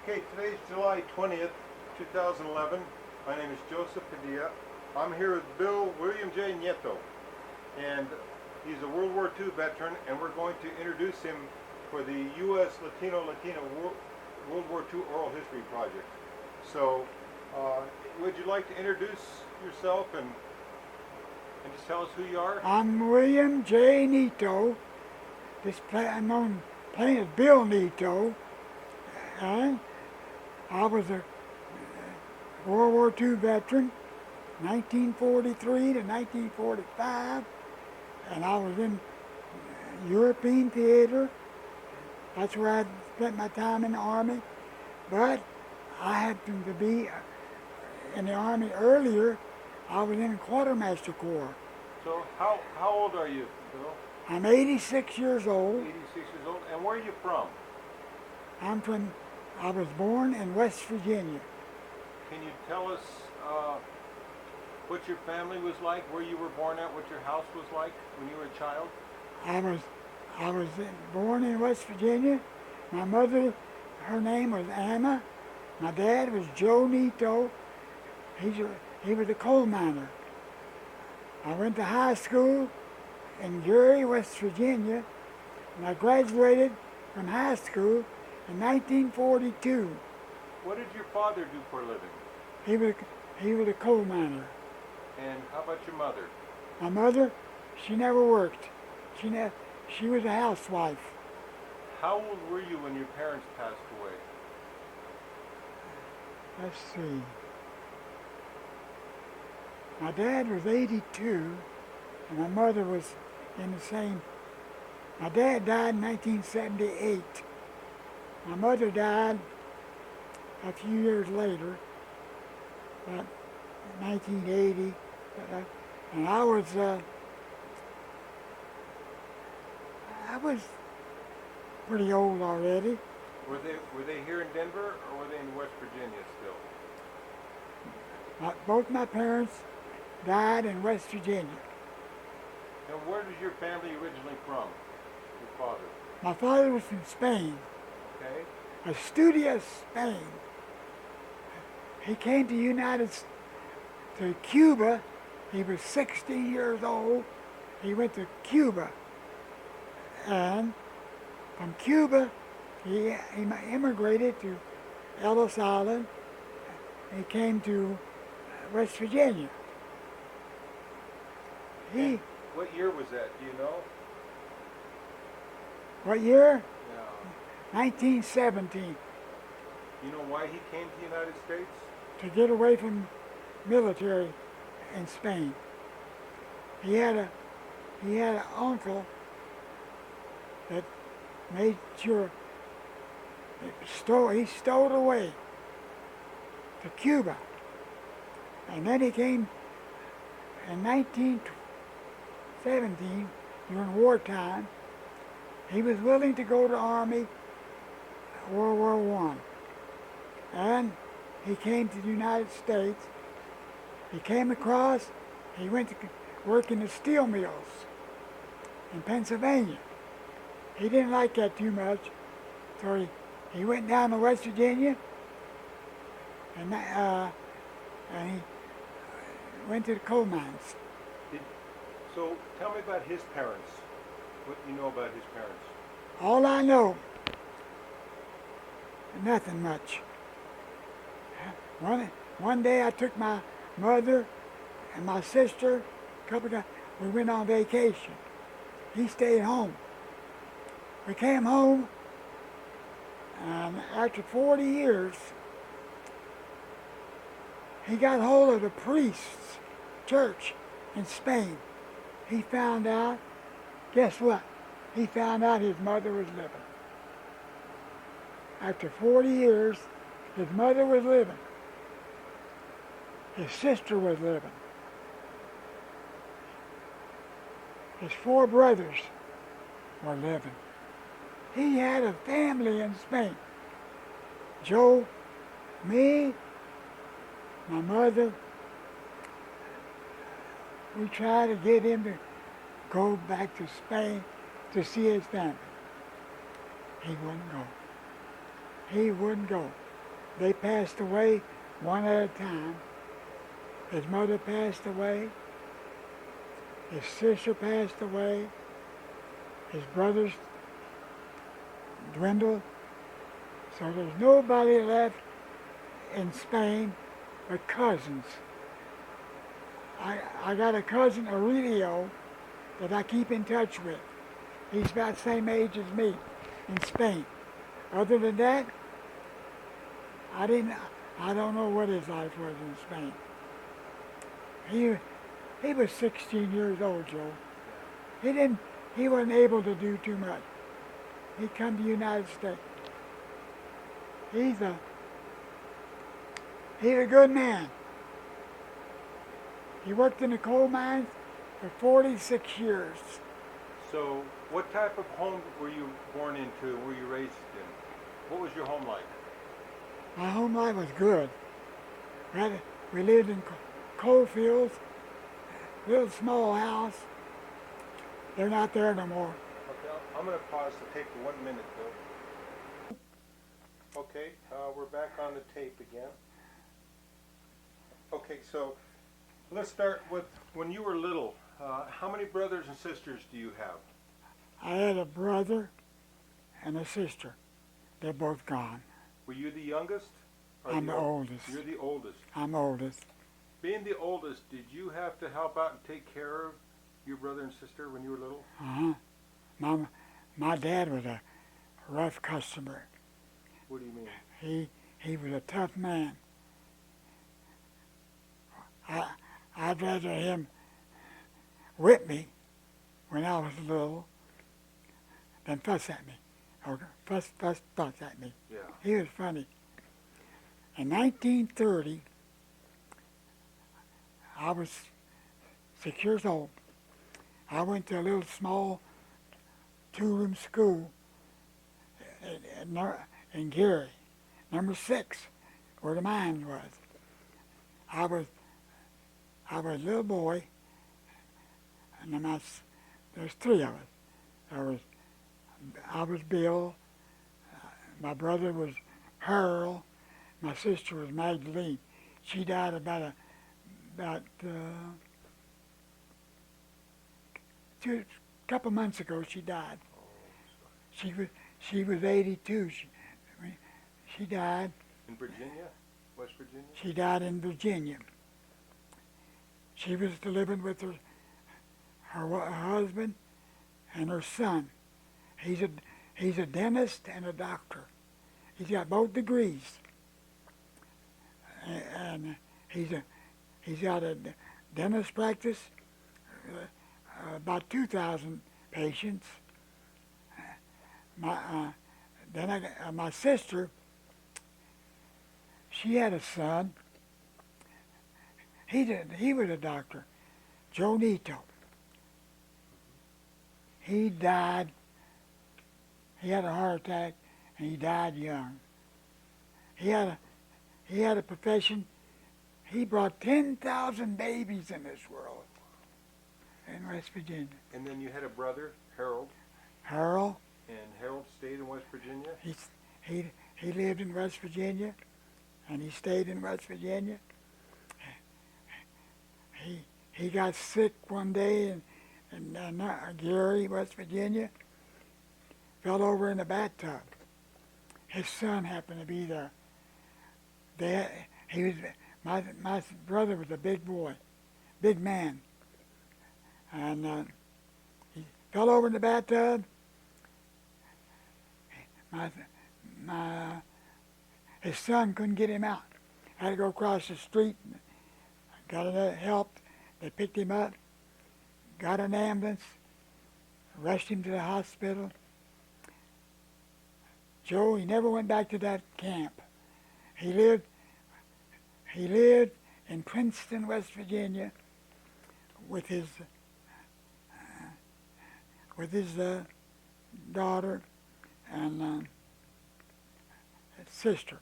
Okay, today's July 20th, 2011. My name is Joseph Padilla. I'm here with Bill William J. Nieto, and he's a World War II veteran, and we're going to introduce him for the U.S. Latina World War II Oral History Project. So, would you like to introduce yourself and just tell us who you are? I'm William J. Nieto. I'm known plain as Bill Nieto. I was a World War II veteran, 1943 to 1945, and I was in European theater. That's where I spent my time in the Army. But I happened to be in the Army earlier. I was in the Quartermaster Corps. So how old are you, Bill? I'm 86 years old. 86 years old. And where are you from? I was born in West Virginia. Can you tell us what your family was like, where you were born at, what your house was like when you were a child? I was born in West Virginia. My mother, her name was Anna. My dad was Joe Nieto. He was a coal miner. I went to high school in Gary, West Virginia, and I graduated from high school in 1942. What did your father do for a living? He was a coal miner. And how about your mother? My mother, she never worked. She was a housewife. How old were you when your parents passed away? Let's see. My dad was 82, and my mother was in the same. My dad died in 1978. My mother died a few years later, about 1980, and I was pretty old already. Were they here in Denver, or were they in West Virginia still? Both my parents died in West Virginia. And where is your family originally from? Your father? My father was from Spain. Okay. Asturias, Spain. He came to Cuba. He was 16 years old. He went to Cuba. And from Cuba, he immigrated to Ellis Island. He came to West Virginia. What year was that? Do you know? What year? Yeah. 1917. You know why he came to the United States? To get away from military in Spain. He had an uncle that made sure he stowed away to Cuba. And then he came in 1917, during wartime. He was willing to go to the Army, World War I. And he came to the United States. He came across, he went to work in the steel mills in Pennsylvania. He didn't like that too much, so he went down to West Virginia, and he went to the coal mines. So tell me about his parents. What you know about his parents? All I know, nothing much. One day I took my mother and my sister, a couple of times, we went on vacation. He stayed home. We came home, and after 40 years, he got hold of the priest's church in Spain. He found out, guess what? He found out his mother was living. After 40 years, his mother was living. His sister was living. His 4 brothers were living. He had a family in Spain. Joe, me, my mother, we tried to get him to go back to Spain to see his family. He wouldn't go. He wouldn't go. They passed away one at a time. His mother passed away. His sister passed away. His brothers dwindled. So there's nobody left in Spain but cousins. I got a cousin, Aurelio, that I keep in touch with. He's about the same age as me in Spain. Other than that, I don't know what his life was in Spain. He was 16 years old, Joe. He wasn't able to do too much. He come to the United States. He's a good man. He worked in the coal mines for 46 years. So, what type of home were you born into? Were you raised in? What was your home like? My home life was good. We lived in coal fields, little small house. They're not there no more. Okay, I'm going to pause the tape for 1 minute, Bill. Okay, we're back on the tape again. Okay, so let's start with when you were little. How many brothers and sisters do you have? I had a brother and a sister. They're both gone. Were you the youngest? I'm the oldest. You're the oldest. I'm oldest. Being the oldest, did you have to help out and take care of your brother and sister when you were little? Uh-huh. My dad was a rough customer. What do you mean? He was a tough man. I'd rather him whip me when I was little than fuss at me. Or fuss at me. Yeah. He was funny. In 1930, I was 6 years old. I went to a little small two-room school in Gary, number 6, where the mine was. I was a little boy, and then there's 3 of us. I was Bill, my brother was Harold, my sister was Magdalene. She died about a couple months ago. She died. She was 82. She died. In Virginia? West Virginia? She died in Virginia. She was living with her husband and her son. He's a dentist and a doctor. He's got both degrees. And he's got a dentist practice, about 2,000 patients. My sister, she had a son. He was a doctor, Joe Nieto. He died. He had a heart attack, and he died young. He had a profession. He brought 10,000 babies in this world in West Virginia. And then you had a brother, Harold. Harold. And Harold stayed in West Virginia? He lived in West Virginia, and he stayed in West Virginia. He got sick one day in Gary, West Virginia. Fell over in the bathtub. His son happened to be there. My brother was a big boy, big man, and he fell over in the bathtub. His son couldn't get him out. Had to go across the street. Got help. They picked him up. Got an ambulance. Rushed him to the hospital. Joe, he never went back to that camp. He lived in Princeton, West Virginia, with his daughter and his sister,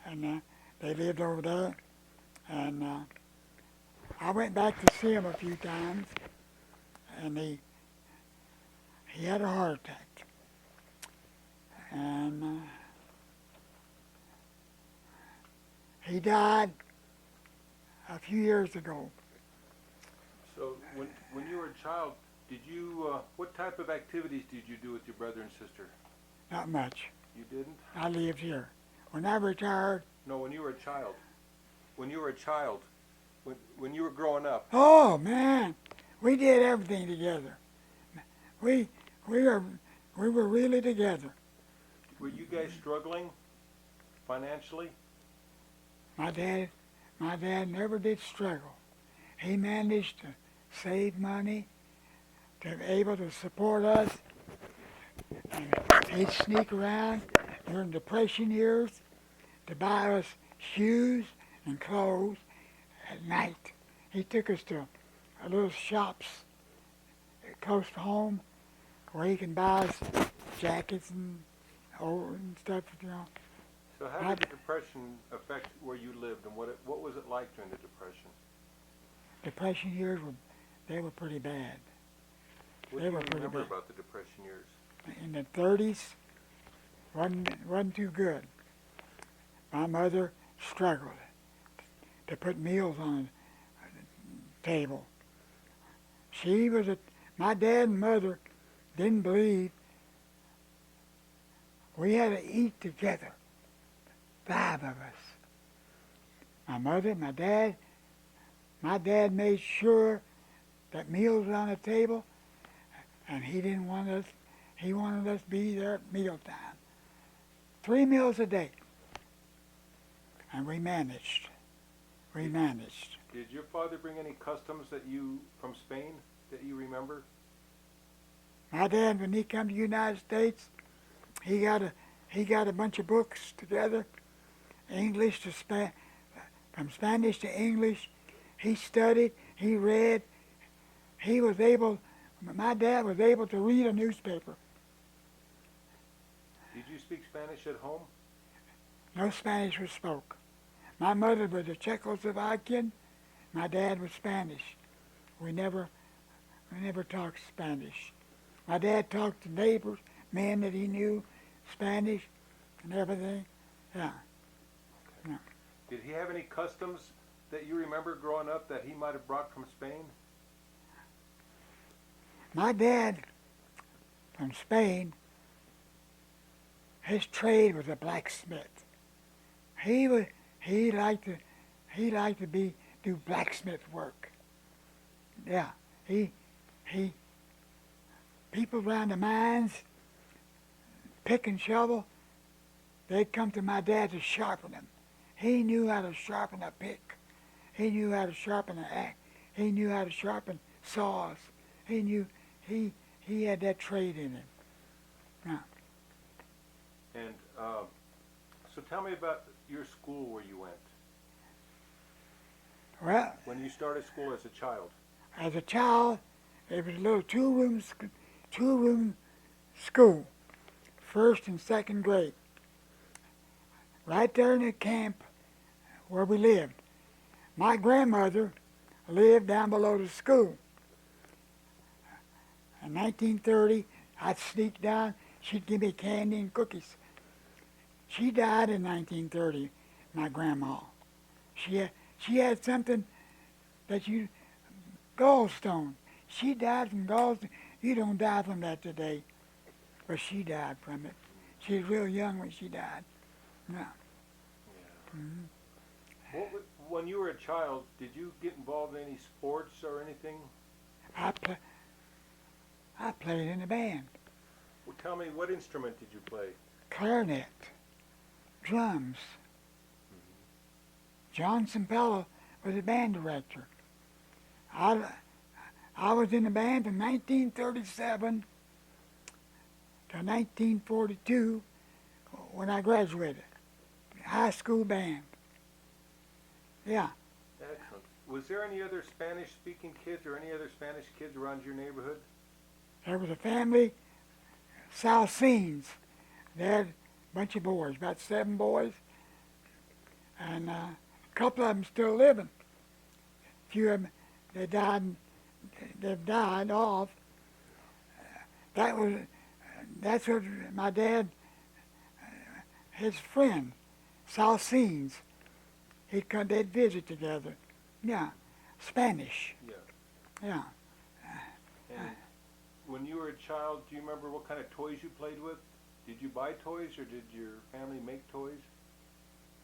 and they lived over there. And I went back to see him a few times, and he had a heart attack. And He died a few years ago. So when you were a child, did you what type of activities did you do with your brother and sister? Not much. You didn't? I lived here. When I retired, No, when you were a child. When you were a child, when you were growing up. oh man, we did everything together. We we were we were really together. Were you guys struggling financially? My dad never did struggle. He managed to save money to be able to support us. And he'd sneak around during Depression years to buy us shoes and clothes at night. He took us to little shops close to home where he can buy us jackets and stuff, you know. So how did the Depression affect where you lived, and what was it like during the Depression? Depression years they were pretty bad. What They do were you pretty remember bad. about the Depression years? In the 30s, wasn't too good. My mother struggled to put meals on the table. My dad and mother didn't believe we had to eat together, 5 of us. My mother, my dad made sure that meals were on the table, and he wanted us to be there at mealtime. 3 meals a day. And we managed. Did your father bring any customs from Spain that you remember? My dad, when he come to the United States, he got a bunch of books together, from Spanish to English. He studied, he read. My dad was able to read a newspaper. Did you speak Spanish at home? No Spanish was spoke. My mother was a Czechoslovakian. My dad was Spanish. We never talked Spanish. My dad talked to neighbors, men that he knew, Spanish and everything. Yeah. Okay. Yeah. Did he have any customs that you remember growing up that he might have brought from Spain? My dad, from Spain, his trade was a blacksmith. He liked to do blacksmith work. Yeah, people around the mines, pick and shovel, they'd come to my dad to sharpen them. He knew how to sharpen a pick. He knew how to sharpen an axe. He knew how to sharpen saws. He had that trade in him. Yeah. And so tell me about your school where you went. Well, when you started school as a child. As a child, it was a little two-room school, 1st and 2nd grade. Right there in the camp where we lived. My grandmother lived down below the school. In 1930, I'd sneak down. She'd give me candy and cookies. She died in 1930, my grandma. She had something gallstone. She died from gallstone. You don't die from that today, but she died from it. She was real young when she died. No. Yeah. Mm-hmm. When you were a child, did you get involved in any sports or anything? I played in a band. Well, tell me, what instrument did you play? Clarinet, drums. John Cimpella was the band director. I was in the band from 1937 to 1942 when I graduated. High school band. Yeah. Excellent. Was there any other Spanish-speaking kids or any other Spanish kids around your neighborhood? There was a family, Salsines. They had a bunch of boys, about 7 boys, and a couple of them still living. A few of them, they've died off. That's what my dad, his friend, Salsines, they'd visit together. Yeah, Spanish. Yeah. Yeah. And when you were a child, do you remember what kind of toys you played with? Did you buy toys or did your family make toys?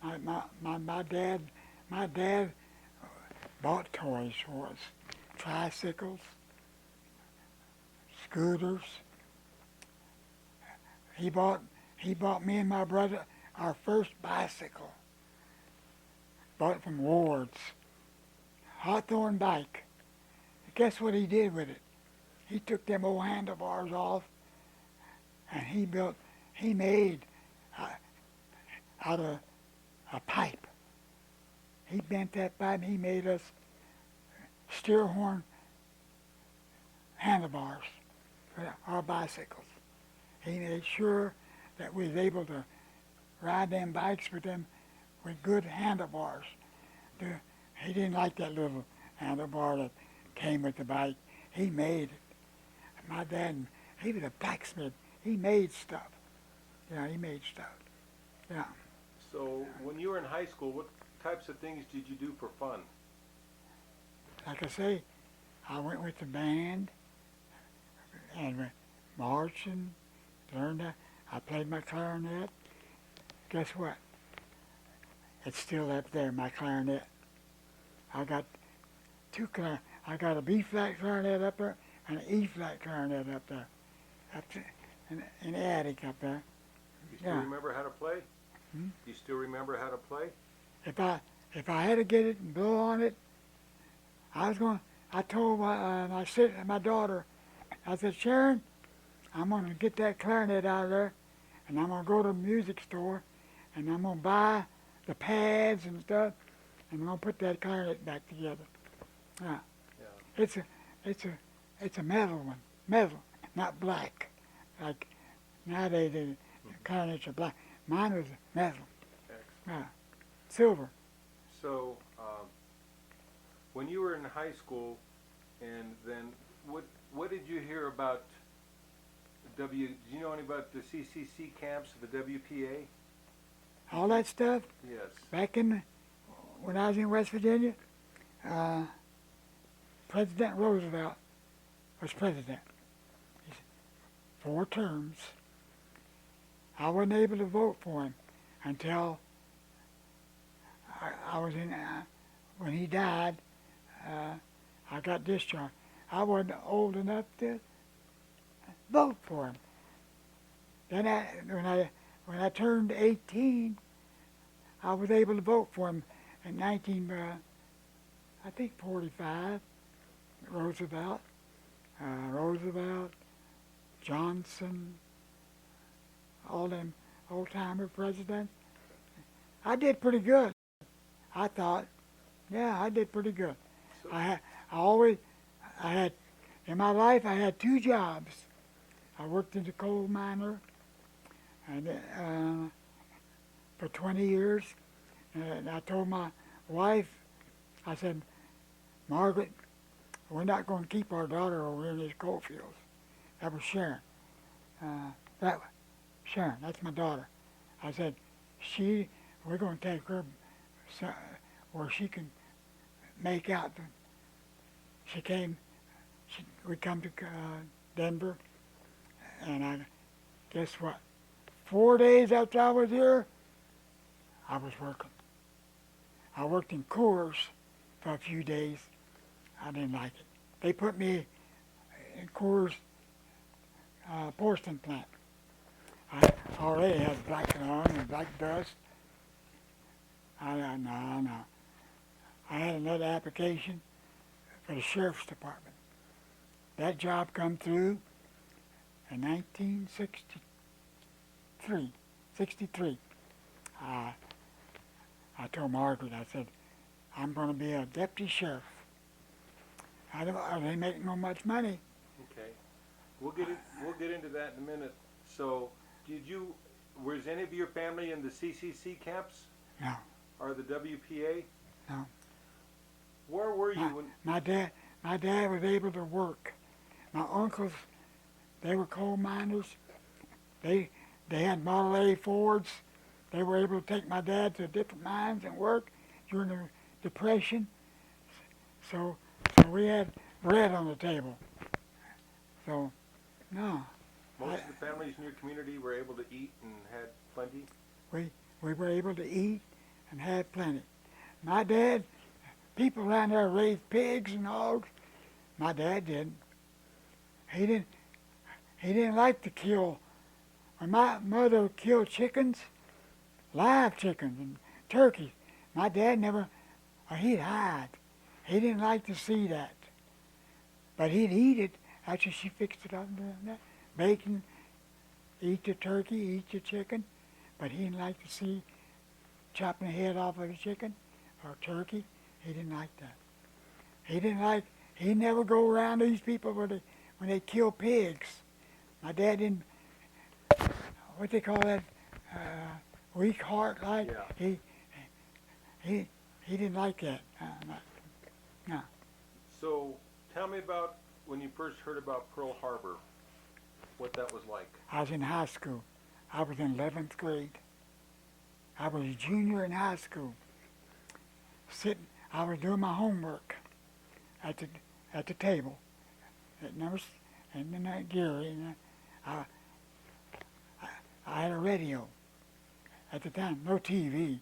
My dad bought toys for us. Tricycles, scooters. He bought me and my brother our first bicycle. Bought it from Ward's. Hawthorne bike. Guess what he did with it? He took them old handlebars off and he made out of a pipe. He bent that pipe and he made us steer horn handlebars for our bicycles. He made sure that we was able to ride them bikes with good handlebars. He didn't like that little handlebar that came with the bike. He made it. My dad, he was a blacksmith. He made stuff. Yeah, he made stuff. Yeah. So when you were in high school, what types of things did you do for fun? Like I say, I went with the band and went marching, learned that. I played my clarinet. Guess what? It's still up there, my clarinet. I got I got a B-flat clarinet up there and an E-flat clarinet up there, in the attic up there. Do you still remember how to play? Hmm? Do you still remember how to play? If I had to get it and blow on it, I told my daughter, I said, Sharon, I'm going to get that clarinet out of there, and I'm going to go to the music store, and I'm going to buy the pads and stuff, and I'm going to put that clarinet back together. Yeah. It's a metal one, metal, not black. Like nowadays the clarinets are black. Mine was metal. Excellent. Silver. So when you were in high school, and then what did you hear about do you know anything about the CCC camps, the WPA? All that stuff. Yes. Back when I was in West Virginia, President Roosevelt was president. 4 terms. I wasn't able to vote for him until I was when he died, I got discharged. I wasn't old enough to vote for him. Then when I turned 18, I was able to vote for him in 45. Roosevelt, Johnson, all them old-timer presidents. I did pretty good. I thought, yeah, I did pretty good. So, In my life, I had 2 jobs. I worked as a coal miner and for 20 years. And I told my wife, I said, Margaret, we're not going to keep our daughter over in these coal fields. That was Sharon. Sharon, that's my daughter. I said, we're going to take her where she can make out. We come to Denver, and guess what? 4 days after I was here, I was working. I worked in Coors for a few days. I didn't like it. They put me in Coors porcelain plant. I already had black lung and black dust. No. I had another application for the sheriff's department. That job come through in 1963. I told Margaret, I said, I'm going to be a deputy sheriff. I didn't make no much money. okay. We'll get into that in a minute. So, was any of your family in the CCC camps? No. Or the WPA? No. Where were you when... My dad was able to work. My uncles, they were coal miners. They had Model A Fords. They were able to take my dad to different mines and work. during the Depression. So, so we had bread on the table. So, no, Most of the families in your community were able to eat and had plenty? we were able to eat and have plenty. My dad, people around there raised pigs and hogs. My dad didn't. He didn't. He didn't like to kill. When my mother killed chickens, live chickens and turkeys, my dad never. Or he'd hide. He didn't like to see that. But he'd eat it after she fixed it up and doing that. Bacon, eat the turkey, eat the chicken. But he didn't like to see chopping the head off of a chicken or turkey. He didn't like that. He didn't like. He'd never go around these people when they kill pigs. My dad didn't. What they call that? Weak heart, like Yeah. he didn't like that. No. So tell me about when you first heard about Pearl Harbor, what that was like. I was in high school. I was in 11th grade. I was a junior in high school. I was doing my homework at the table at and then Gary, and I had a radio at the time, no TV.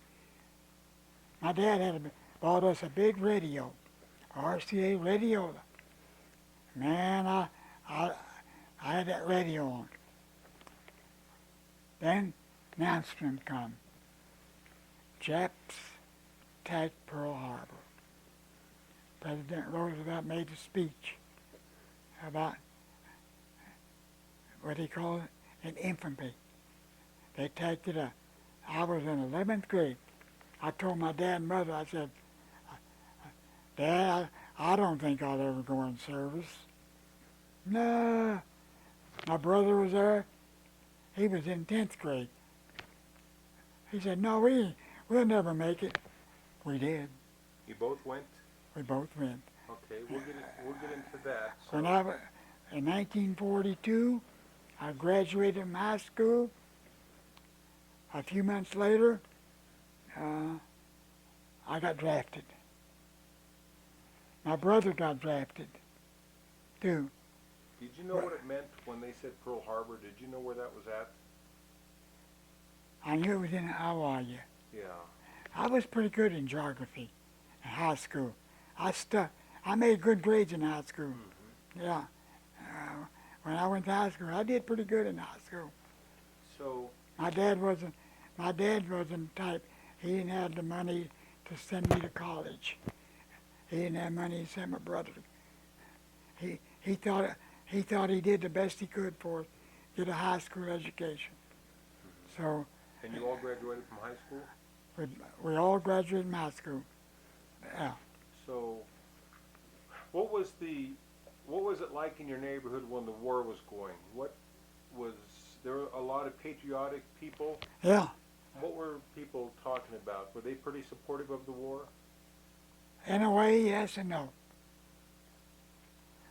My dad bought us a big radio, RCA radio. Man, I had that radio on. Then announcement come. Japs attacked Pearl Harbor. President Roosevelt made a speech about what he called an infantry. They attacked it. I was in 11th grade. I told my dad and mother, I said, Dad, I don't think I'll ever go in service. No. My brother was there. He was in 10th grade. He said, no, we'll never make it. We did. You both went? We both went. Okay, we'll get into that. So. When in 1942, I graduated from high school. A few months later, I got drafted. My brother got drafted, too. Did you know what it meant when they said Pearl Harbor? Did you know where that was at? I knew it was in Hawaii. Yeah. I was pretty good in geography in high school. I made good grades in high school. Mm-hmm. Yeah. When I went to high school, I did pretty good in high school. So My dad wasn't the type. He didn't have the money to send me to college. He didn't have money to send my brother. He thought he did the best he could for get a high school education. Mm-hmm. So. And you all graduated from high school? We all graduated from high school. Yeah. So, what was it like in your neighborhood when the war was going? There were a lot of patriotic people? Yeah. What were people talking about? Were they pretty supportive of the war? In a way, yes and no.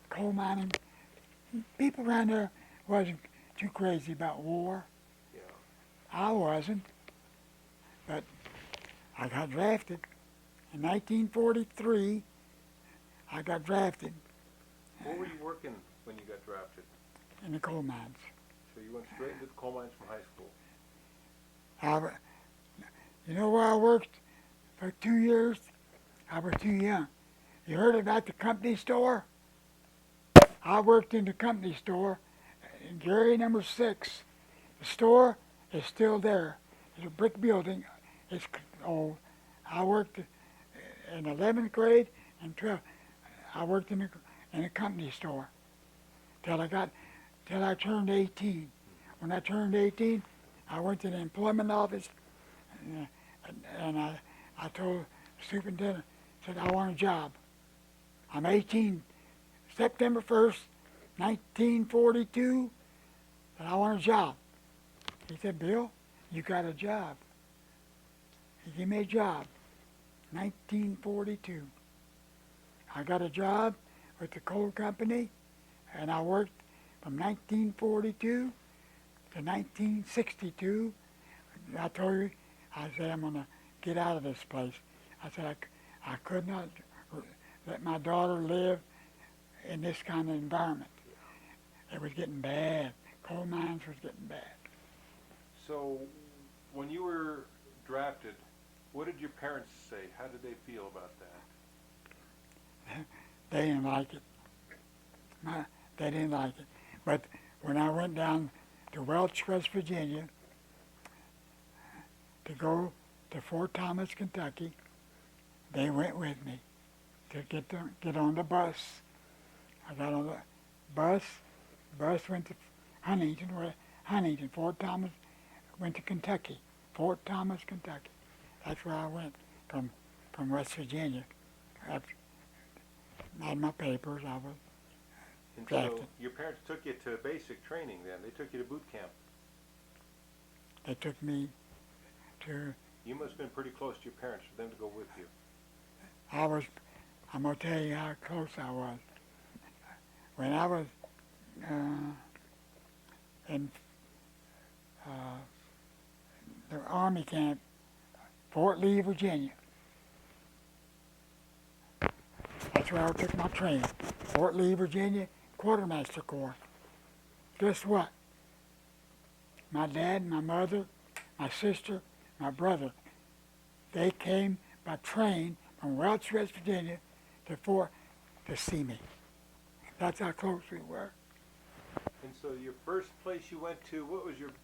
Coal mining, people around there wasn't too crazy about war. Yeah. I wasn't, but I got drafted. In 1943, I got drafted. Where were you working when you got drafted? In the coal mines. So you went straight into the coal mines from high school? You know where I worked for 2 years? I was too young. You heard about the company store? I worked in the company store in Gary number 6. The store is still there. It's a brick building. It's old. I worked in 11th grade and 12th. I worked in a company store till I turned 18. When I turned 18, I went to the employment office and I told the superintendent, said, I want a job. I'm 18. September 1st, 1942, and I want a job. He said, Bill, you got a job. He gave me a job, 1942. I got a job with the coal company, and I worked from 1942 to 1962. I told you, I said, I'm going to get out of this place. I said I could not let my daughter live in this kind of environment. It was getting bad. Coal mines was getting bad. So, when you were drafted, what did your parents say? How did they feel about that? They didn't like it. They didn't like it. But when I went down to Welch, West Virginia, to go to Fort Thomas, Kentucky, they went with me to get on the bus. I got on the bus. Bus went to Huntington. Fort Thomas went to Kentucky. Fort Thomas, Kentucky. That's where I went from West Virginia. I had my papers. I was And drafted. so, your parents took you to basic training then. They took you to boot camp. They took me to. You must have been pretty close to your parents for them to go with you. I'm gonna tell you how close I was. When I was in the Army camp, Fort Lee, Virginia. That's where I took my training. Fort Lee, Virginia, Quartermaster Corps. Guess what? My dad, my mother, my sister, my brother, they came by train from Welch, West Virginia to see me. That's how close we were. And so your first place you went to,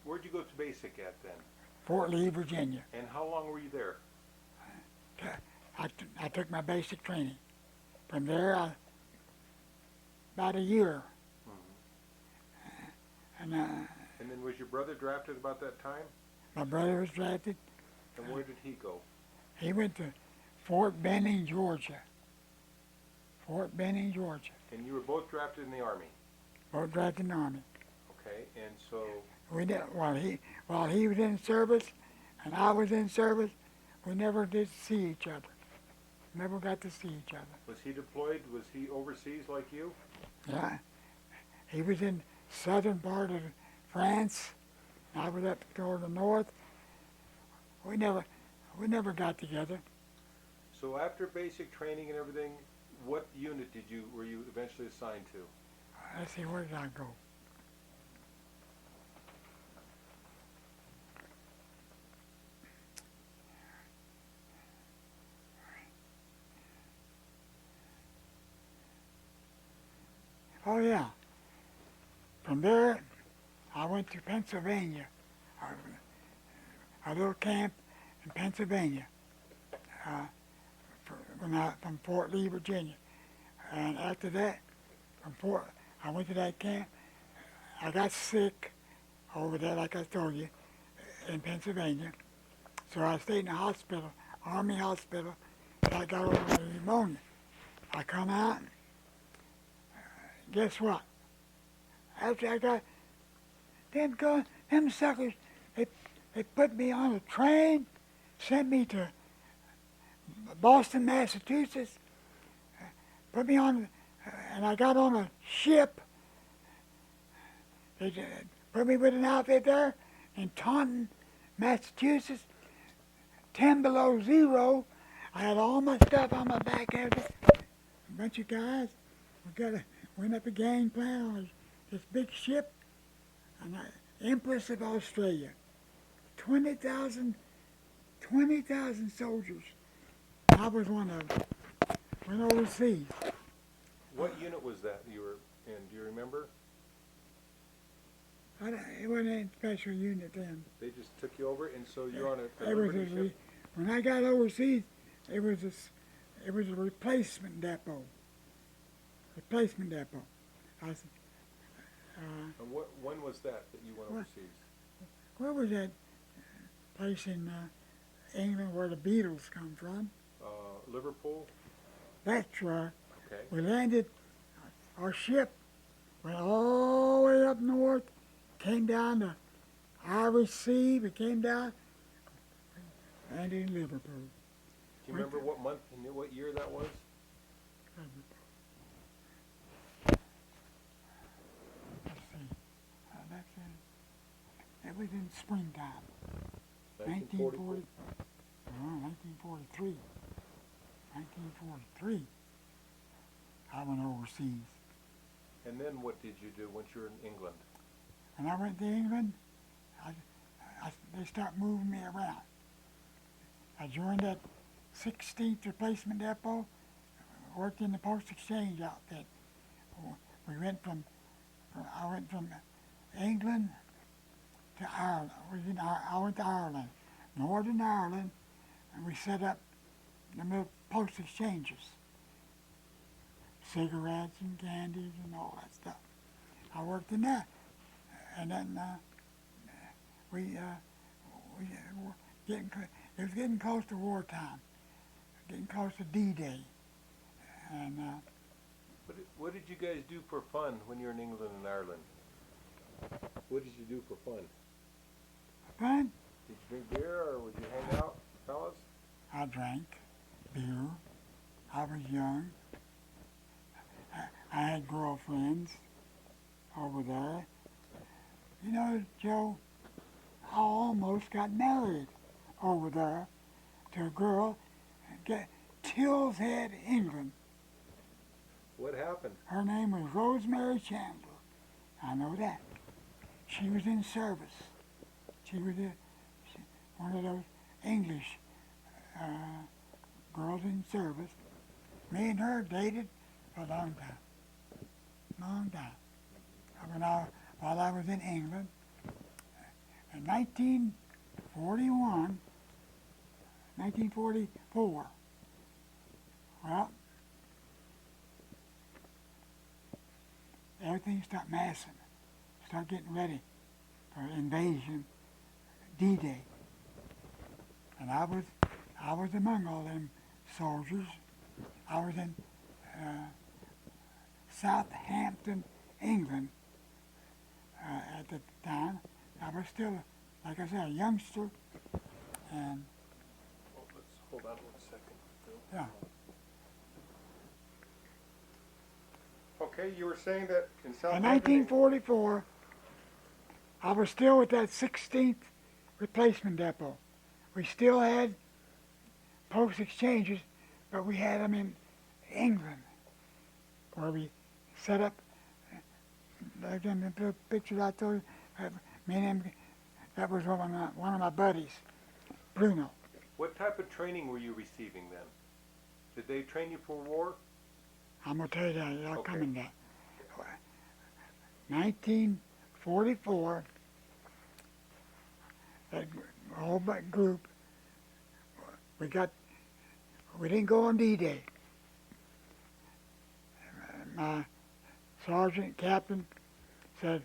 where'd you go to basic at then? Fort Lee, Virginia. And how long were you there? I took my basic training. From there, about a year. Mm-hmm. And then was your brother drafted about that time? My brother was drafted. And where did he go? He went to Fort Benning, Georgia. Fort Benning, Georgia. And you were both drafted in the Army? Both drafted in the Army. Okay, and so... We did, while he was in service and I was in service, we never did see each other. Never got to see each other. Was he deployed? Was he overseas like you? Yeah. He was in southern part of France. I was up toward the north. We never got together. So after basic training and everything, what unit were you eventually assigned to? Let's see, where did I go? Oh yeah. From there, I went to Pennsylvania, a little camp in Pennsylvania, from Fort Lee, Virginia. And after that, I went to that camp. I got sick over there, like I told you, in Pennsylvania. So I stayed in the hospital, Army hospital, till I got over the pneumonia. I come out, guess what? After I got them suckers, they put me on a train, sent me to Boston, Massachusetts, put me on, and I got on a ship. They put me with an outfit there in Taunton, Massachusetts, 10 below zero. I had all my stuff on my back, everything. A bunch of guys, went up the gangplank on this big ship, and Empress of Australia. 20,000 soldiers. I was one of them. Went overseas. What unit was that you were in? Do you remember? It wasn't any special unit then. They just took you over, and so you're on a Liberty ship? When I got overseas, it was a replacement depot. Replacement depot. I said, And when was that you went overseas? where was that place in England where the Beatles come from? Liverpool? That's right. Okay. We landed, our ship went all the way up north, came down the Irish Sea, we came down, landed in Liverpool. Do you remember what month and what year that was? Let's see. It was in springtime. 1940. 1943. 1943, I went overseas. And then what did you do once you were in England? When I went to England, they started moving me around. I joined that 16th Replacement Depot, worked in the Post Exchange outfit. We went I went from England to Ireland. I went to Ireland, Northern Ireland, and we set up the little post exchanges, cigarettes and candies and all that stuff. I worked in that, and then we were it was getting close to wartime, getting close to D-Day, and What did you guys do for fun when you were in England and Ireland? What did you do for fun? fun. Did you drink beer or would you hang out, fellas? I drank beer. I was young. I had girlfriends over there. You know, Joe, I almost got married over there to a girl in Tills Head, England. What happened? Her name was Rosemary Chandler. I know that. She was in service. She was one of those English girls in service. Me and her dated for a long time. Long time. While I was in England, in 1944, well, everything started massing, started getting ready for invasion, D-Day. And I was among all them soldiers. I was in Southampton, England at the time. I was still, like I said, a youngster, and Let's hold on 1 second, Phil. yeah. Okay, you were saying that in In Southampton. 1944, I was still with that 16th Replacement Depot. We still had post exchanges, but we had them in England, where we set up, like in the pictures I told you, me and him, that was one of my buddies, Bruno. What type of training were you receiving then? Did they train you for war? I'm going to tell you that, I'll come Okay. in that. 1944, that whole group, we didn't go on D-Day. My sergeant, captain said,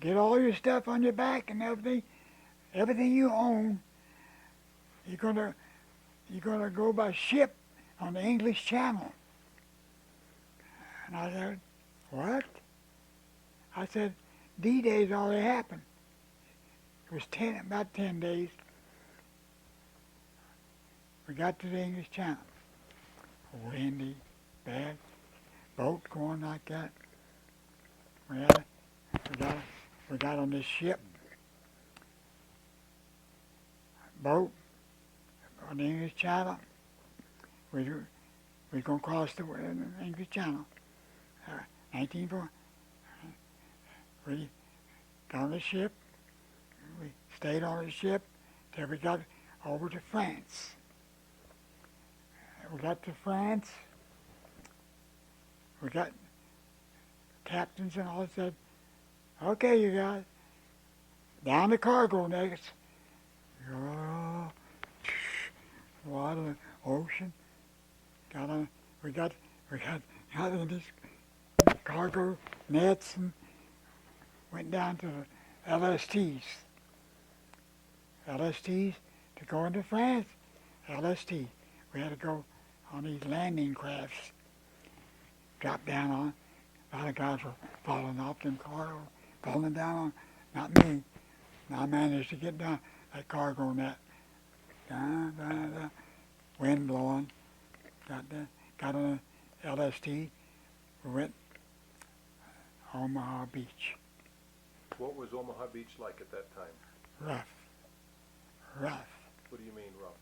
get all your stuff on your back and everything you own, you're gonna go by ship on the English Channel. And I said, what? I said, D-Day's already happened. It was about 10 days. We got to the English Channel. Windy, bad, boat going like that. We got on this ship, boat on the English Channel. We're going to cross the English Channel. 1940. We got on the ship. We stayed on the ship till we got over to France. We got to France. We got captains and all said, okay, you guys, down the cargo next. Oh, water, the ocean. We got in these cargo nets and went down to the LSTs. LSTs to go into France. LST. We had to go on these landing crafts. Drop down on. A lot of guys were falling off them cargo, falling down on. Not me. And I managed to get down that cargo net. Down, wind blowing. Got on the LST. We went Omaha Beach. What was Omaha Beach like at that time? Rough. What do you mean rough?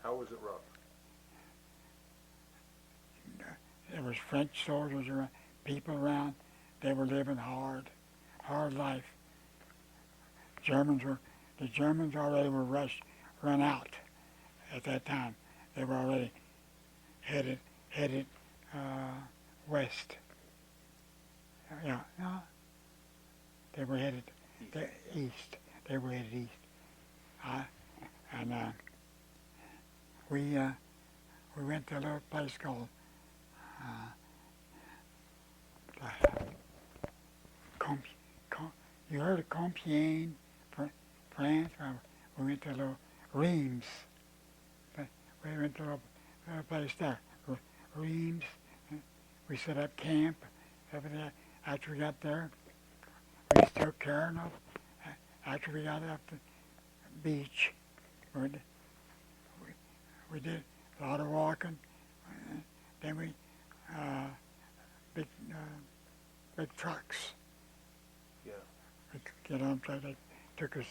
How was it rough? there was French soldiers around, people around. They were living hard life. The Germans already were run out at that time. They were already headed uh, west. Yeah, no, they were headed east. They were headed east. And we went to a little place called you heard of Compiègne, France? We went to a little Reims. We went to a little place there, Reims. We set up camp over there. After we got there, we still carrying up. After we got up the beach, we did a lot of walking. Then we big trucks. Yeah. We get on so they took us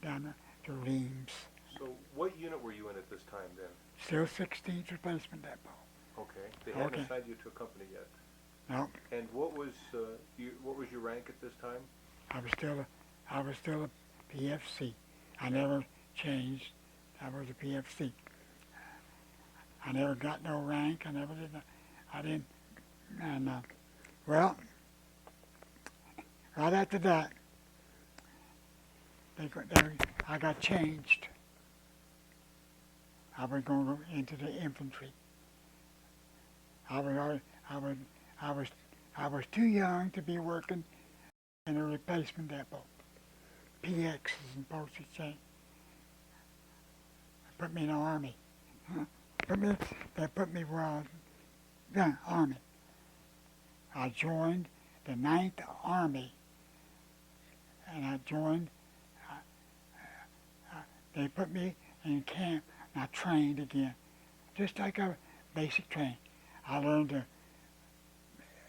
down to Reims. So what unit were you in at this time then? Still 16th replacement depot. Okay. They hadn't assigned you to a company yet. No, And what was your rank at this time? I was still a PFC. I never changed. I was a PFC. I never got no rank. I never did. I didn't. And well, right after that, I got changed. I was going into the infantry. I was too young to be working in a replacement depot. PXs and postage change. They put me in the Army. They put me where I was, Army. I joined the 9th Army, and they put me in camp, and I trained again, just like a basic training. I learned the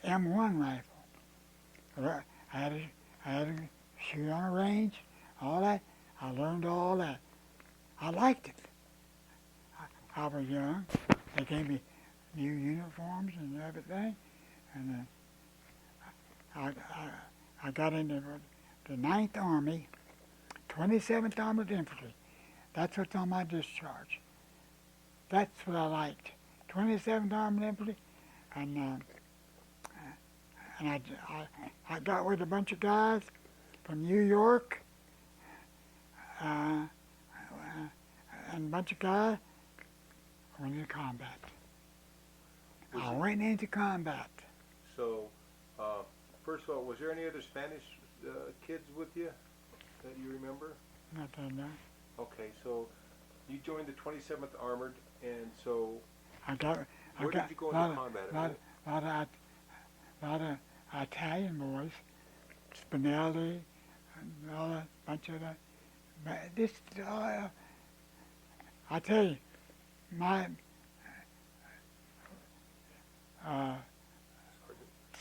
M1 rifle. I had to shoot on a range, all that. I learned all that. I liked it. I was young. They gave me new uniforms and everything, and I got into the 9th Army, 27th Armored Infantry. That's what's on my discharge. That's what I liked. 27th Armored Infantry, and I got with a bunch of guys from New York, and a bunch of guys went into combat. I went into combat. So, first of all, was there any other Spanish kids with you that you remember? Not that night. Okay, so you joined the 27th Armored, and so where did you go into combat? A lot of Italian boys, Spinelli, and all that bunch of that. But this, I tell you, my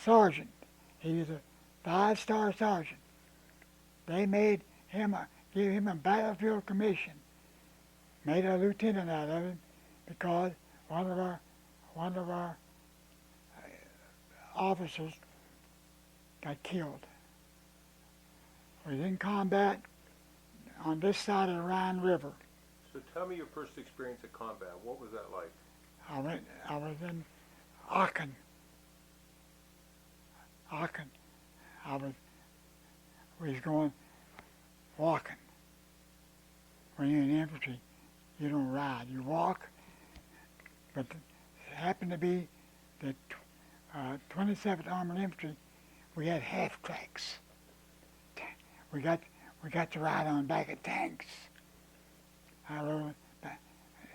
sergeant, he was a 5-star sergeant. They made him gave him a battlefield commission, made a lieutenant out of him, because one of our officers got killed. We was in combat on this side of the Rhine River. So tell me your first experience at combat. What was that like? I was in Aachen. We was going walking. When you're in infantry, you don't ride, you walk. But it happened to be the 27th Armored Infantry. We had half tracks. We got to ride on back of tanks. I rode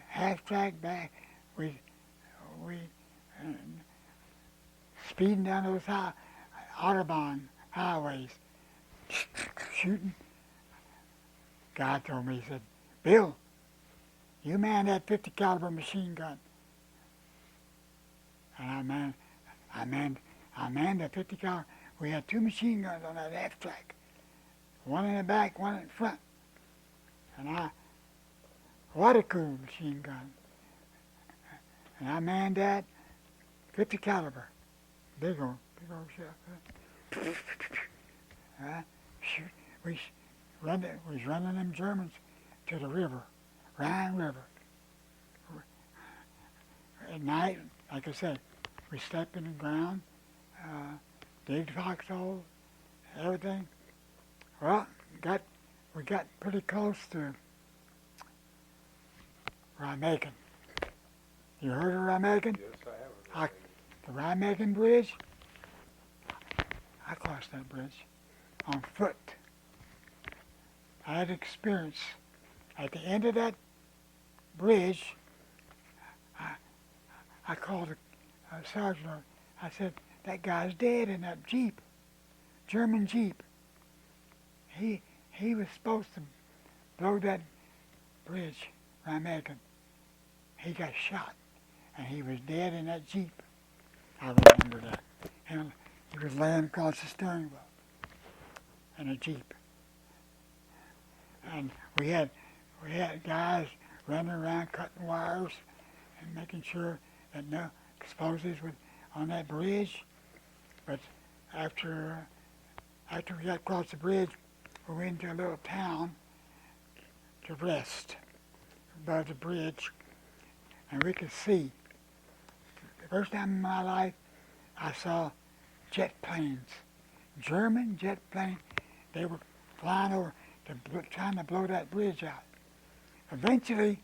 half track back. We speeding down those Autobahn highways, shooting. God told me, he said, "Bill, you man that 50 caliber machine gun." And I manned the 50 caliber. We had 2 machine guns on that half track, one in the back, one in front. And what a cool machine gun. And I manned that, 50 caliber, big old shot. Right? Shoot, we was running them Germans to the river, Rhine River. At night, like I said, we slept in the ground, digged foxholes, everything. Well, we got pretty close to Remagen. You heard of Remagen? Yes, I have. The Remagen Bridge? I crossed that bridge on foot. I had experience. At the end of that bridge, I called a sergeant. I said, that guy's dead in that Jeep, German Jeep. He was supposed to blow that bridge, Remagen. He got shot, and he was dead in that Jeep. I remember that. And he was laying across the steering wheel in a Jeep. And we had guys running around cutting wires and making sure that no explosives were on that bridge. But after we got across the bridge, we went into a little town to rest above the bridge, and we could see. The first time in my life, I saw jet planes, German jet planes. They were flying over, trying to blow that bridge out. Eventually,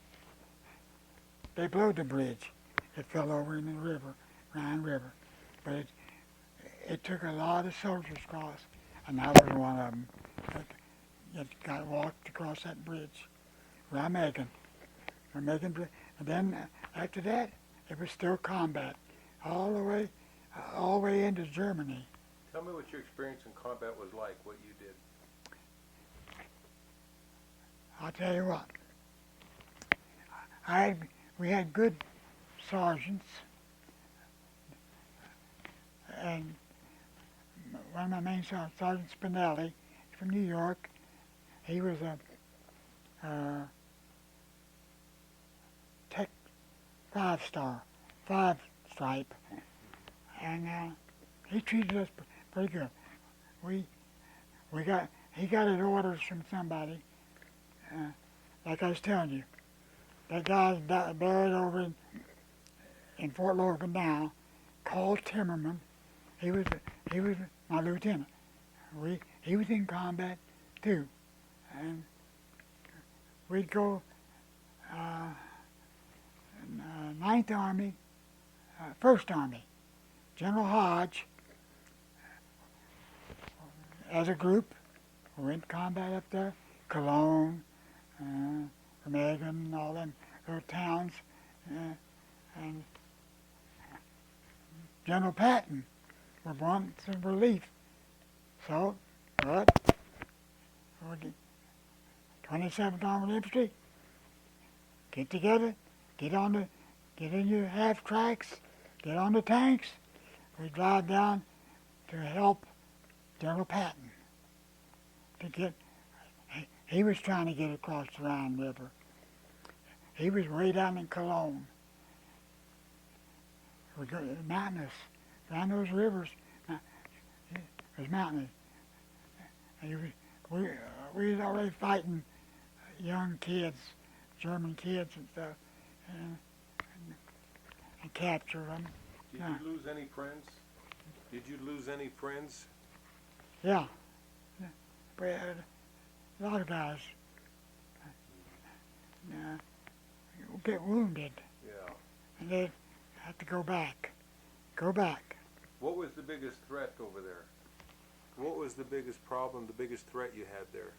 they blew the bridge. It fell over in the river, Rhine River. But it took a lot of soldiers across, and I was one of them that got walked across that bridge. Remagen Bridge. And then after that, it was still combat, all the way into Germany. Tell me what your experience in combat was like, what you did. I'll tell you what. We had good sergeants, and one of my main sergeants, Sergeant Spinelli, from New York. He was a Tech 5-star, 5-stripe, and he treated us pretty good. He got his orders from somebody. Like I was telling you, that guy's buried over in Fort Logan now, called Timmerman. He was my lieutenant. He was in combat too, and we'd go 9th Army, 1st Army, General Hodge, as a group. We went to combat up there, Cologne, Remagen, all them little towns, and General Patton would want some relief. So, but 27th Armored Infantry, get together, get in your half tracks, get on the tanks. We drive down to help General Patton to get. He was trying to get across the Rhine River. He was way down in Cologne. We go mountainous, around those rivers. It was mountainous. And we was already fighting young kids, German kids and stuff, and capture them. Did you lose any friends? Did you lose any friends? Yeah. We had a lot of guys get wounded. Yeah. And they had to go back. What was the biggest threat over there? What was the biggest problem, the biggest threat you had there?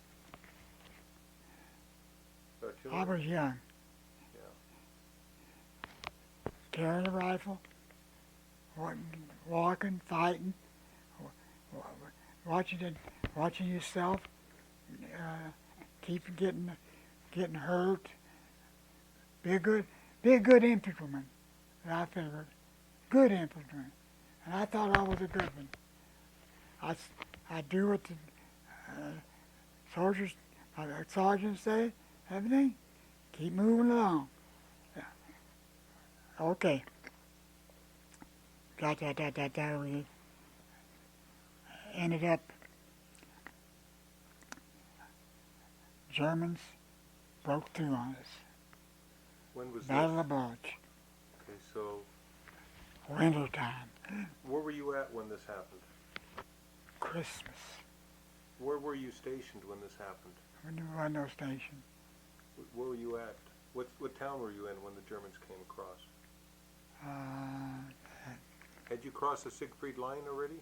I was young. Yeah. Carrying a rifle, walking, fighting, watching yourself, keep getting hurt. Be a good infantryman. I figured, good infantryman, and I thought I was a good one. I do what the sergeants say, everything. Keep moving along. Yeah. Okay. we ended up, Germans broke through on us. When was Battle this? of the Bulge, Okay, so winter time, where were you at when this happened? Christmas. Where were you stationed when this happened? We were no station. Where were you at? What town were you in when the Germans came across? Had you crossed the Siegfried Line already?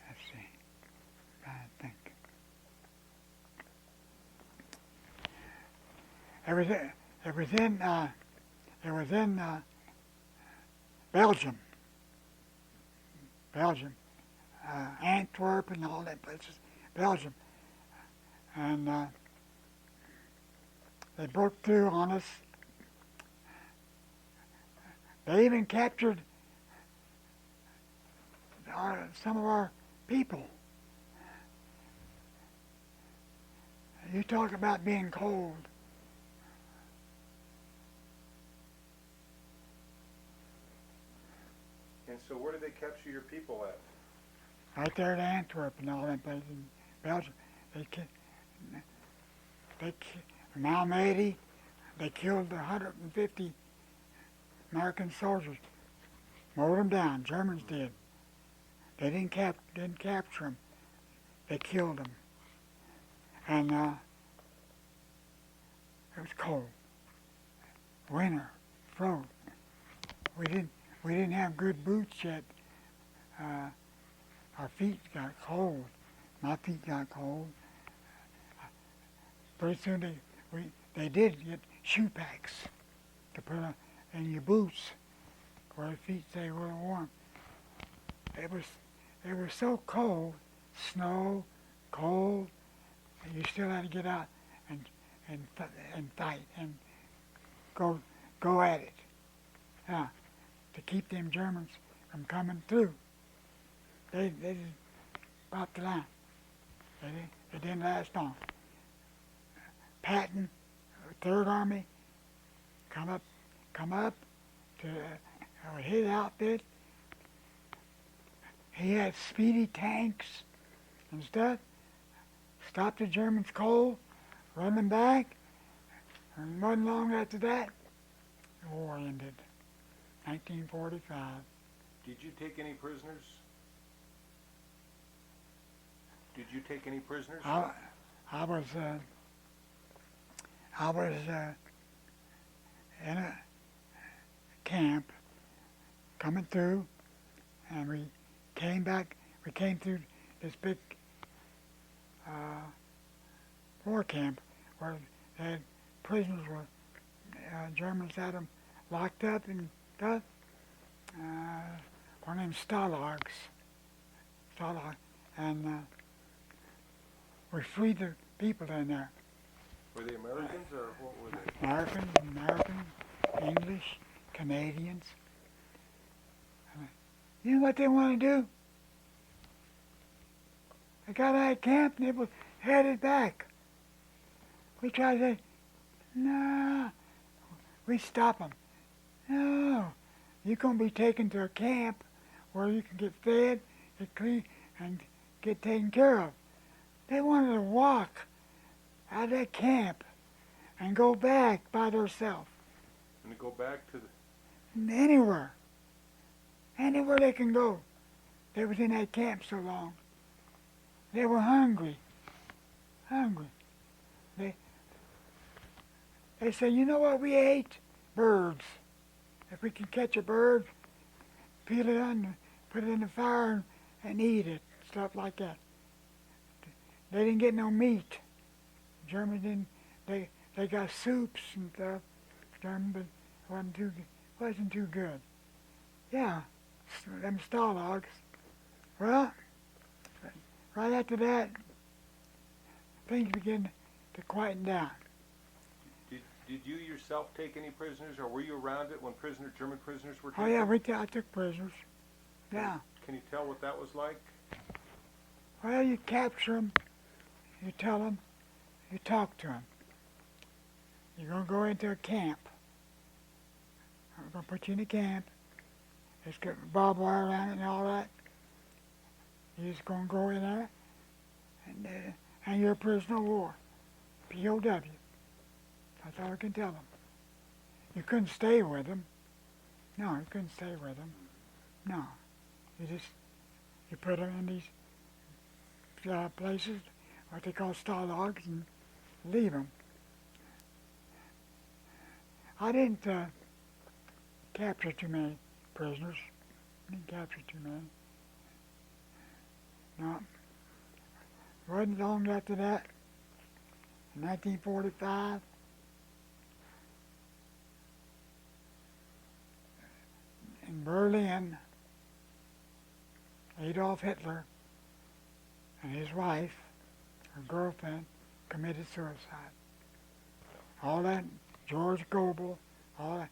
Let's see. I think. It was in Belgium. Antwerp and all that places. Belgium. And they broke through on us. They even captured some of our people. You talk about being cold. And so where did they capture your people at? Right there at Antwerp and all that place in Belgium. In Malmedy, they killed 150 American soldiers. Mowed them down. Germans did. They didn't capture them. They killed them. And it was cold. Winter, froze. We didn't have good boots yet. Our feet got cold. My feet got cold. Pretty soon they did get shoe packs to put in your boots where your feet stay real warm. It was so cold, snow, cold, and you still had to get out and fight and go at it. To keep them Germans from coming through. They just popped the line. They didn't last long. Patton, Third Army, come up to his outfit. He had speedy tanks and stuff. Stopped the Germans cold, run them back, and wasn't long after that, the war ended. 1945. Did you take any prisoners? Did you take any prisoners? I was in a camp coming through, and we came back. We came through this big war camp where they had prisoners were Germans had them locked up and stuff. One of them Stalags. And we freed the people in there. Were they Americans or what were they? American, English, Canadians. You know what they want to do? They got out of camp and they were headed back. We tried to say, no. We stop them. No. You're going to be taken to a camp where you can get fed, get clean, and get taken care of. They wanted to walk out of that camp and go back by themselves. And to go back to the... Anywhere. Anywhere they can go. They was in that camp so long. They were hungry. They said, you know what we ate? Birds. If we can catch a bird, peel it on, put it in the fire and eat it, stuff like that. They didn't get no meat. Germans didn't, they got soups and stuff, German, but it wasn't too good. Yeah, them Stalags. Well, right after that, things began to quieten down. Did you yourself take any prisoners, or were you around it when German prisoners were taken? Oh yeah, I took prisoners. Yeah. Can you tell what that was like? Well, you capture them, you tell them, you talk to them. You're going to go into a camp. we're going to put you in a camp. It's got barbed wire around it and all that. You're just going to go in there, and you're a prisoner of war. POW. That's all I can tell them. You couldn't stay with them. No, you couldn't stay with them. No. You put them in these places, what they call stalags, and leave them. I didn't capture too many prisoners. I didn't capture too many. No. Wasn't long after that, in 1945, in Berlin, Adolf Hitler and his wife, her girlfriend, committed suicide. All that, George Goebel, all that.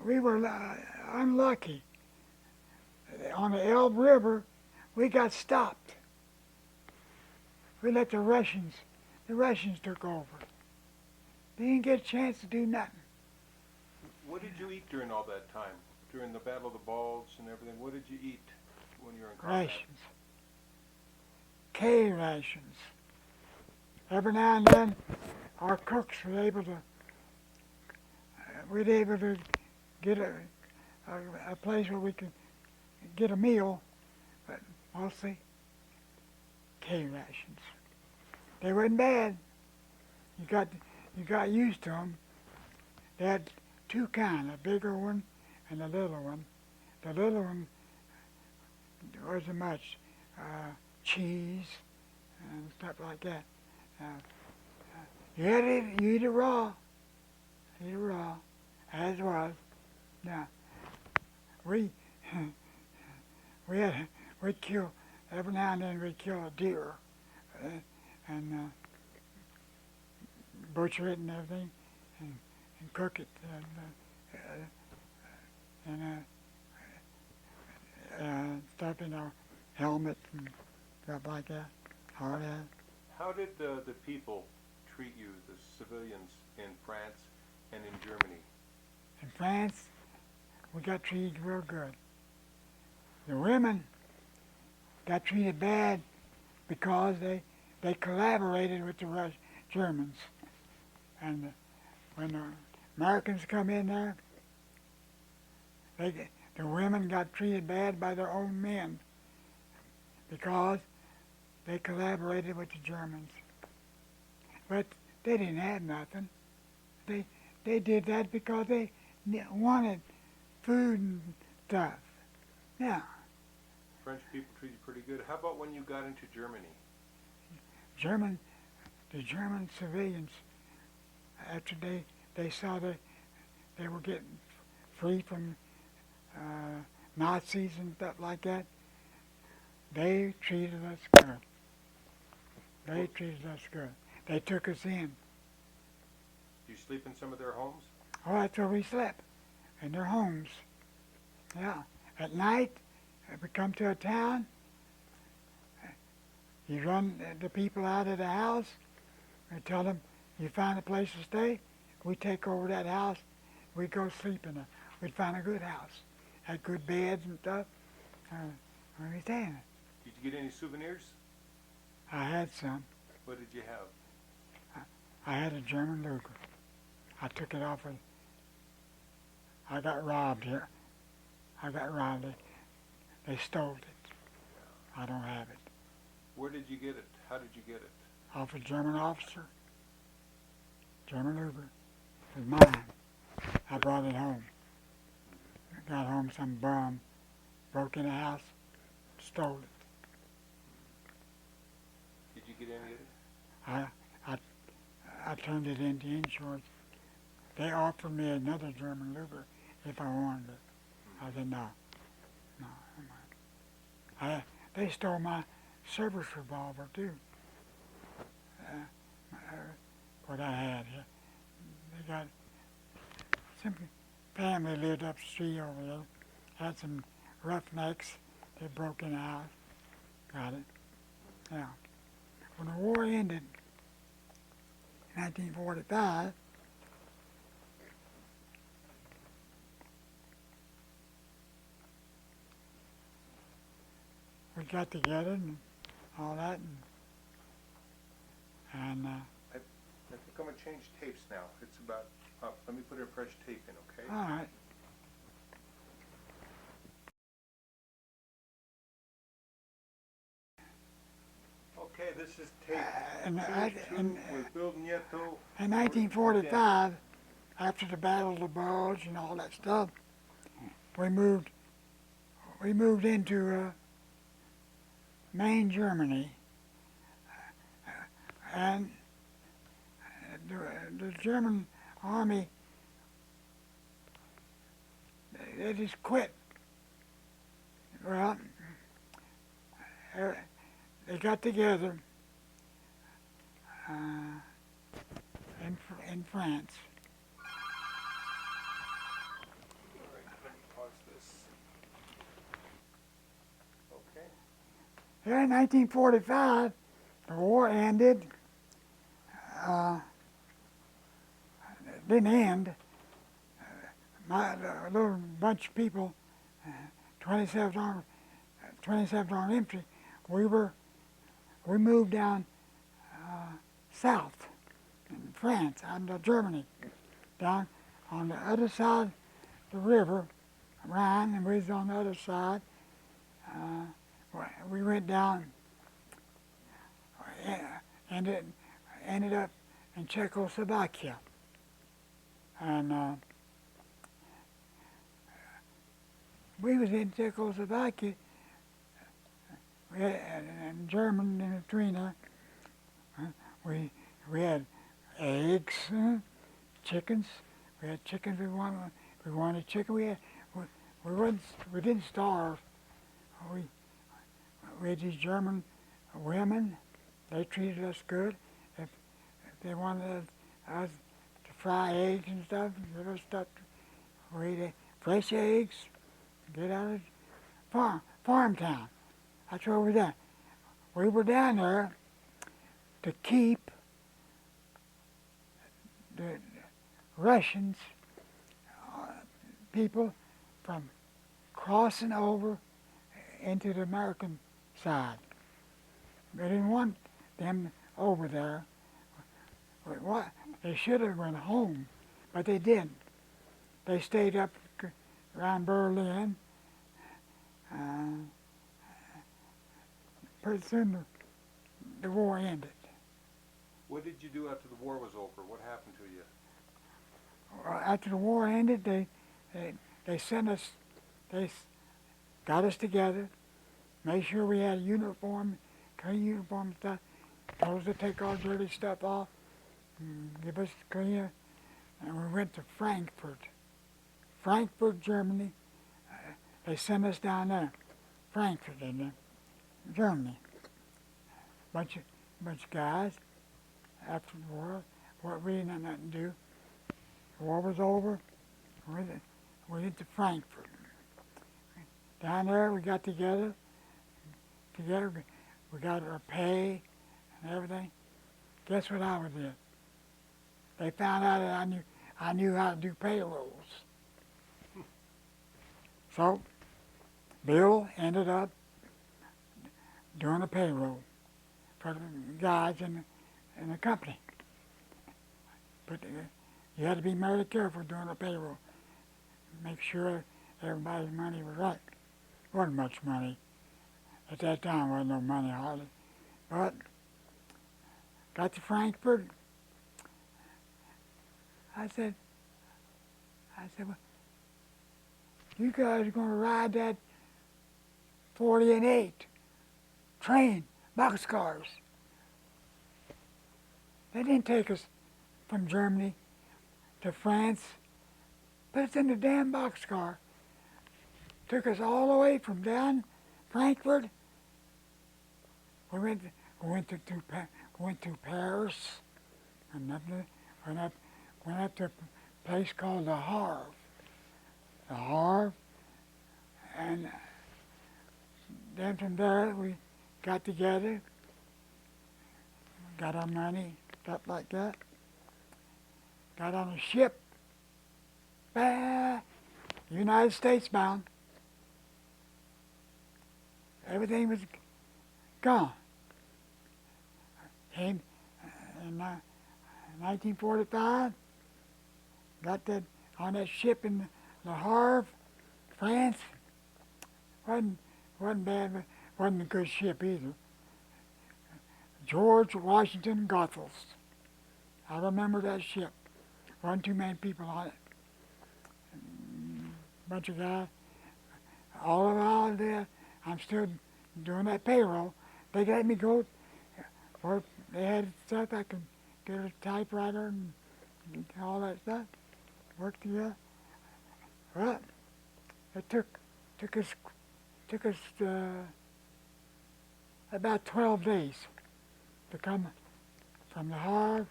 We were unlucky. On the Elbe River, we got stopped. We let the Russians took over. They didn't get a chance to do nothing. What did you eat during all that time? During the Battle of the Bulge and everything, what did you eat when you were in combat? Rations. K rations. Every now and then, our cooks were able to, we'd able to get a place where we could get a meal, but mostly K rations. They weren't bad. You got used to them. They had two kinds, a bigger one and a little one. The little one wasn't much cheese and stuff like that. You eat it raw. Eat it raw, as was. Now, we'd kill, every now and then we'd kill a deer and butcher it and everything and cook it and stuff in our helmets and stuff like that. Hard hat. How did the people treat you, the civilians in France and in Germany? In France, we got treated real good. The women got treated bad because they collaborated with the Germans. And when the Americans come in there, the women got treated bad by their own men because they collaborated with the Germans. But they didn't have nothing. They did that because they wanted food and stuff. Yeah. French people treated you pretty good. How about when you got into Germany? The German civilians, after they saw they were getting free from Nazis and stuff like that, they treated us good. They treated us good. They took us in. Do you sleep in some of their homes? Oh, that's where we slept, in their homes. Yeah. At night, if we come to a town, you run the people out of the house and tell them you find a place to stay. We take over that house. We go sleep in it. We'd find a good house. Had good beds and stuff. We stay in it. Did you get any souvenirs? I had some. What did you have? I had a German Luger. I took it off I got robbed here. I got robbed. They stole it. I don't have it. Where did you get it? How did you get it? Off a German officer. German Luger. It was mine. I brought it home. Got home, some bum broke in the house, stole it. Did you get any of it? I turned it into insurance. They offered me another German Luger if I wanted it. I said no. They stole my service revolver too. What I had here. They got some family lived up the street over there. Had some roughnecks. They broke in the house. Got it. Yeah. When the war ended in 1945, we got together and all that, and I think I'm gonna change tapes now. It's about up. Let me put a fresh tape in, okay? all right. Okay, this is tape And two with Bill Nieto. in 1945, after the Battle of the Bulge and all that stuff, we moved into Maine, Germany, and the German army, they just quit. Well, they got together in France. All right, let me pause this. Okay. Here in 1945, the war ended. It didn't end. A little bunch of people, 27th Army Infantry, we moved down south in France, out into Germany, down on the other side of the river, Rhine, and we was on the other side. We went down, and it ended up in Czechoslovakia. And we was in Czechoslovakia, and German in between there. We had eggs, chickens. We had chickens. We wanted chicken. We didn't starve. We had these German women. They treated us good. If they wanted us to fry eggs and stuff, give us stuff. We ate fresh eggs. Get out of farm town. That's where we were down. We were down there to keep the Russians, people, from crossing over into the American side. They didn't want them over there. They should have went home, but they didn't. They stayed up around Berlin. Pretty soon the war ended. What did you do after the war was over? What happened to you? After the war ended, they sent us, they got us together, made sure we had a uniform, clean uniform stuff, told us to take our dirty stuff off, and give us clean, and we went to Frankfurt, Germany. They sent us down there, Frankfurt, in Germany. Bunch of guys. After the war, we didn't have nothing to do. The war was over. We went to Frankfurt. Down there, we got together. We got our pay and everything. Guess what I did? They found out that I knew how to do payrolls. So, Bill ended up doing a payroll for the guys in the company. But you had to be mighty careful doing a payroll. Make sure everybody's money was right. Wasn't much money. At that time, wasn't no money hardly. But got to Frankfurt. I said, well, you guys are going to ride that 40 and 8 train, boxcars. They didn't take us from Germany to France, put us in the damn boxcar. Took us all the way from down Frankfurt. We went to Paris, and went up to a place called the Havre. The Havre, and then from there we got together, got our money, stuff like that. Got on a ship, United States bound. everything was gone. Came in 1945, got that on that ship in Le Havre, France. Wasn't bad, but wasn't a good ship either. George Washington Goethals. I remember that ship. Wasn't too many people on it. Bunch of guys. All around there, I'm still doing that payroll. They let me go work. They had stuff I could get a typewriter and all that stuff. Work together. Well, it took us about 12 days to come from the Havre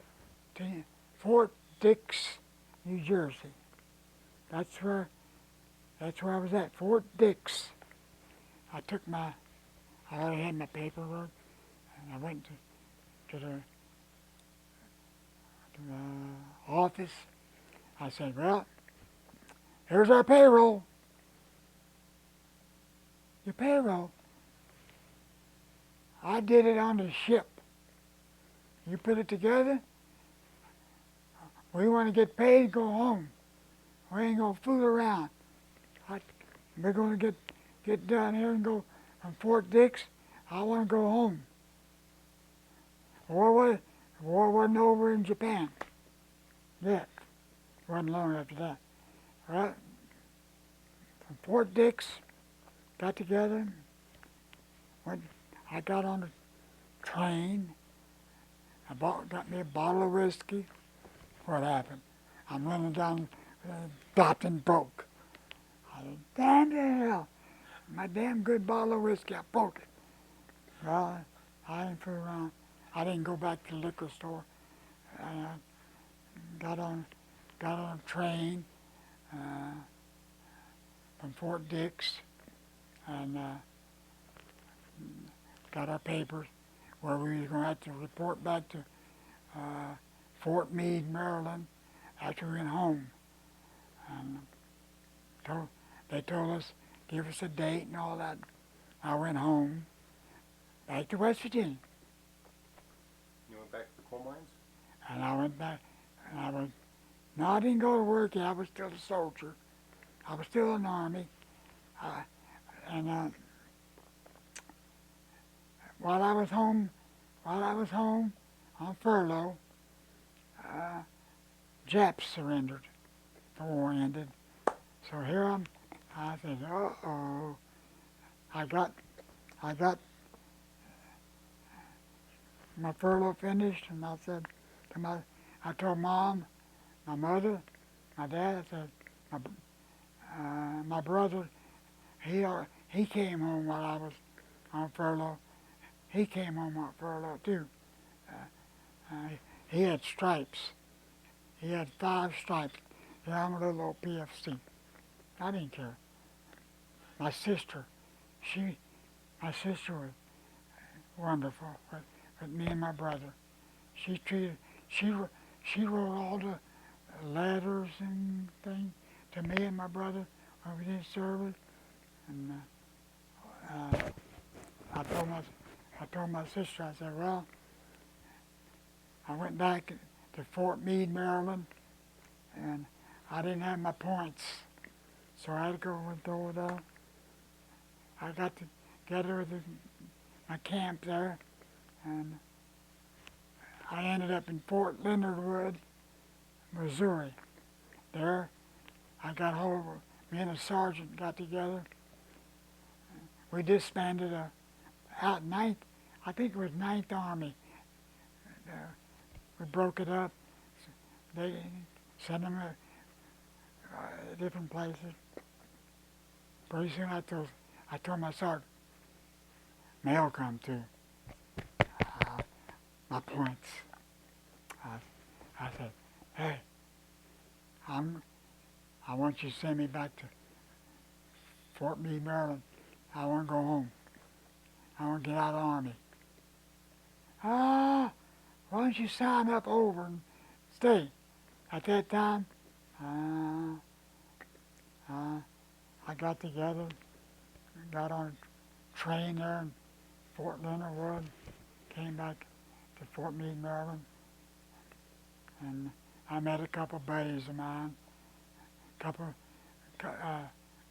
to Fort Dix, New Jersey. That's where I was at, Fort Dix. I already had my paperwork, and I went to the office. I said, well, here's our payroll. Your payroll? I did it on the ship. You put it together. We want to get paid, go home. We ain't gonna fool around. We're gonna get down here and go from Fort Dix. I want to go home. War wasn't over in Japan yet. Wasn't long after that. Right? From Fort Dix, got together. I got on a train. Got me a bottle of whiskey. What happened? I'm running down, stopped and broke. I said, damn the hell. My damn good bottle of whiskey, I broke it. Well, I didn't fool around. I didn't go back to the liquor store. I got on a train from Fort Dix and got our papers where we was going to have to report back to Fort Meade, Maryland after we went home. And they told us, give us a date and all that. I went home, back to West Virginia. You went back to the coal mines? And I went back, and no, I didn't go to work yet. I was still a soldier. I was still in the Army. While I was home on furlough, Japs surrendered. The war ended. So here I said, uh-oh. I got my furlough finished, and I said I told Mom, my mother, my dad, I said, my brother, he came home while I was on furlough. He came home on furlough too. He had stripes. He had 5 stripes. Yeah, I'm a little old PFC. I didn't care. My sister was wonderful with me and my brother. She wrote all the letters and things to me and my brother when we did service. And I told my sister, I said, well, I went back to Fort Meade, Maryland, and I didn't have my points, so I had to go over there. I got together with my camp there, and I ended up in Fort Leonard Wood, Missouri. There, I got hold of, me and a sergeant got together. We disbanded I think it was 9th Army. We broke it up. They sent them different places. Pretty soon I told my sergeant, mail come too. My points. I said, hey, I want you to send me back to Fort Meade, Maryland. I want to go home. I want to get out of the Army. Why don't you sign up over and stay? At that time, I got together, got on a trained there in Fort Leonard Wood, came back to Fort Meade, Maryland, and I met a couple buddies of mine, guy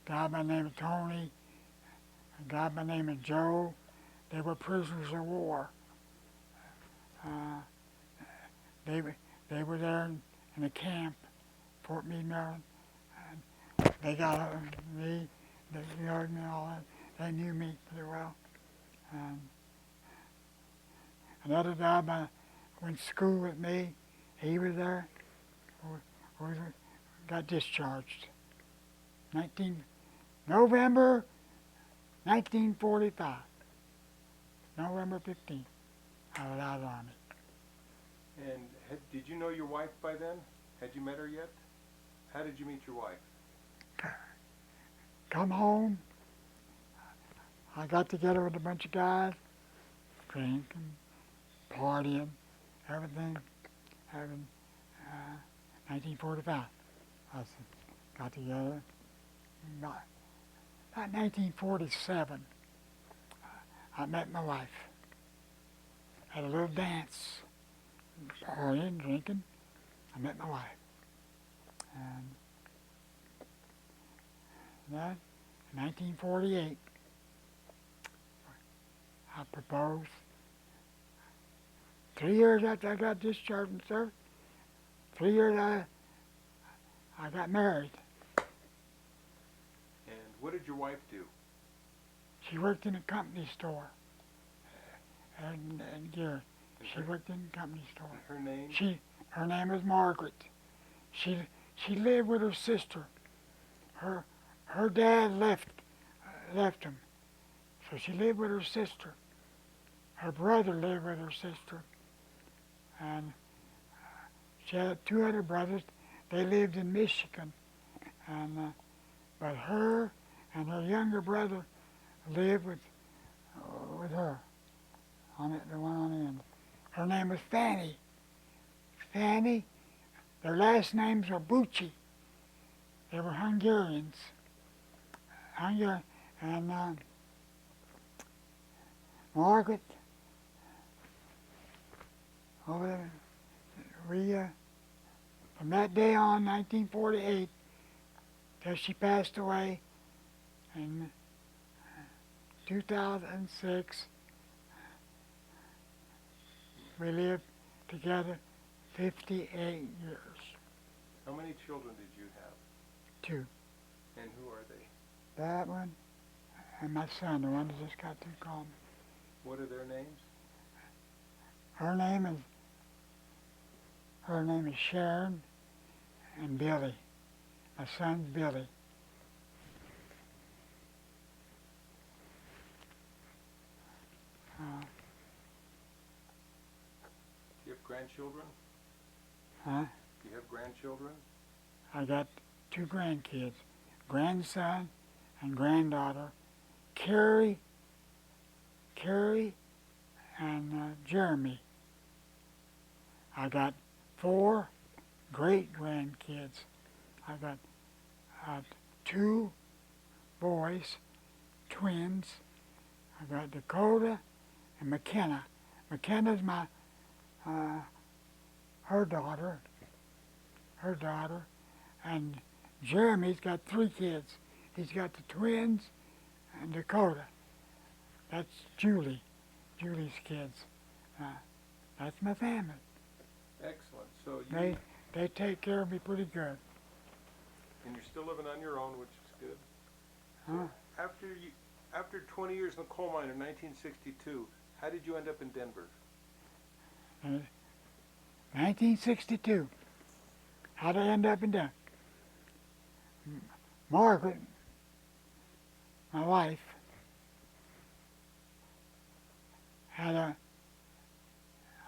by the name of Tony, a guy by the name of Joe. They were prisoners of war. Uh, they were there in a camp, Fort Meade, Maryland. And they got me, they knew me and all that. They knew me pretty well. And another guy went to school with me. He was there. Got discharged. November 1945. November 15th. I was out of the Army. And did you know your wife by then? Had you met her yet? How did you meet your wife? Come home. I got together with a bunch of guys, drinking, partying, everything. 1945. I got together. About 1947, I met my wife. Had a little dance, partying, drinking. I met my wife. And then, in 1948, I proposed. 3 years after I got discharged from service, 3 years I got married. And what did your wife do? She worked in a company store. And Gary, she worked in a company store. Her name? Her name was Margaret. She lived with her sister. Her dad left him, so she lived with her sister. Her brother lived with her sister, and she had 2 other brothers. They lived in Michigan, and but her and her younger brother lived with her. The one on the end. Her name was Fanny. Fanny. Their last names were Bucci. They were Hungarians. And Margaret. Over there, we from that day on, 1948, till she passed away in 2006. We lived together 58 years. How many children did you have? 2. And who are they? That one and my son, the one that just got to call me. What are their names? Her name is Sharon and Billy. My son's Billy. Do you have grandchildren? Huh? Do you have grandchildren? I got 2 grandkids, grandson and granddaughter, Carrie and Jeremy. I got 4 great grandkids. I got 2 boys, twins. I got Dakota and McKenna. McKenna's my her daughter, and Jeremy's got 3 kids. He's got the twins and Dakota. That's Julie's kids. That's my family. Excellent. So you They take care of me pretty good. and you're still living on your own, which is good. Huh? After 20 years in the coal mine in 1962, how did you end up in Denver? 1962. How'd I end up in Denver? Margaret, my wife, had a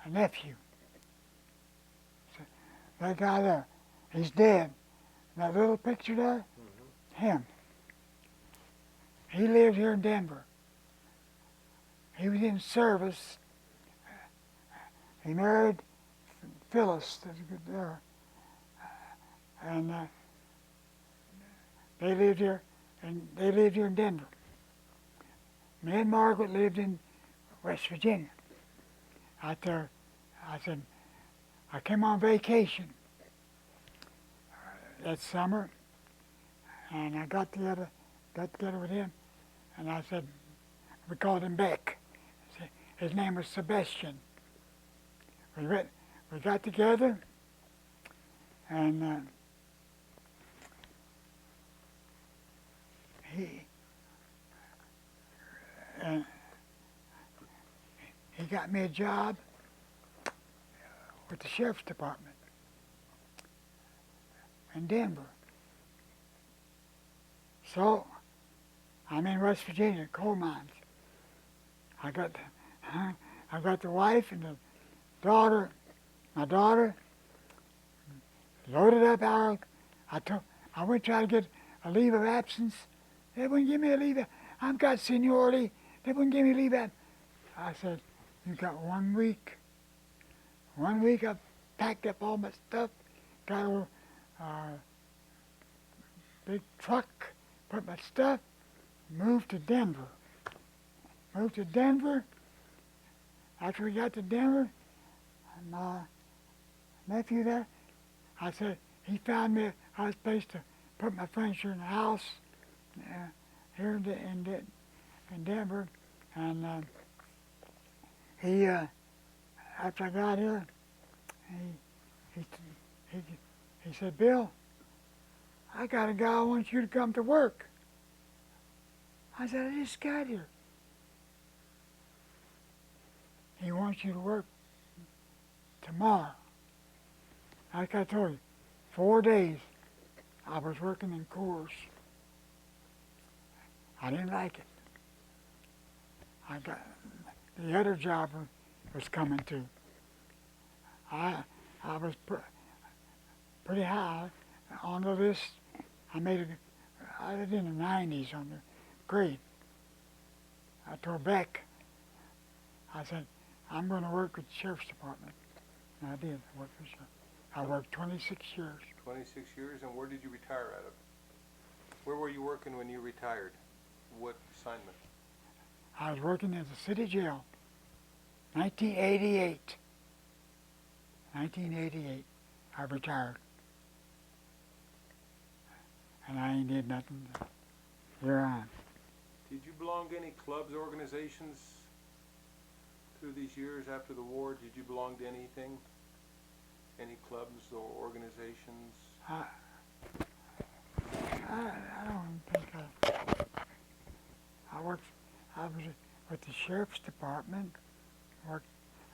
nephew. So that guy there, he's dead. That little picture there, him. He lived here in Denver. He was in service. He married Phyllis, that's good there. And they lived here in Denver. Me and Margaret lived in West Virginia. Out there, I said, I came on vacation that summer, and I got together with him, and I said, we called him Beck. His name was Sebastian. We got together, and he got me a job with the sheriff's department in Denver. So I'm in West Virginia, coal mines. I got the wife and the daughter. My daughter loaded up our. I went to try to get a leave of absence. They wouldn't give me a leave. I've got seniority. They wouldn't give me leave of. I said, you got 1 week. 1 week I packed up all my stuff, got a big truck, put my stuff, moved to Denver. After we got to Denver, my nephew there, I said, he found me a house place to put my furniture in the house here in Denver. And he, after I got here, he said, Bill, I got a guy who wants you to come to work. I said, I just got here. He wants you to work tomorrow. Like I told you, 4 days I was working in Coors. I didn't like it. I got the other job was coming too. I was pretty high on the list. I did in the 90s on the grade. I told Beck, I said, I'm going to work with the sheriff's department. And I did. I worked for the sheriff. I worked 26 years. 26 years, and where did you retire out of? Where were you working when you retired? What assignment? I was working at the city jail. 1988. 1988, I retired. And I ain't did nothing here on. Did you belong to any clubs, organizations through these years after the war? Did you belong to anything? Any clubs or organizations? I don't think I worked. I was with the sheriff's department. You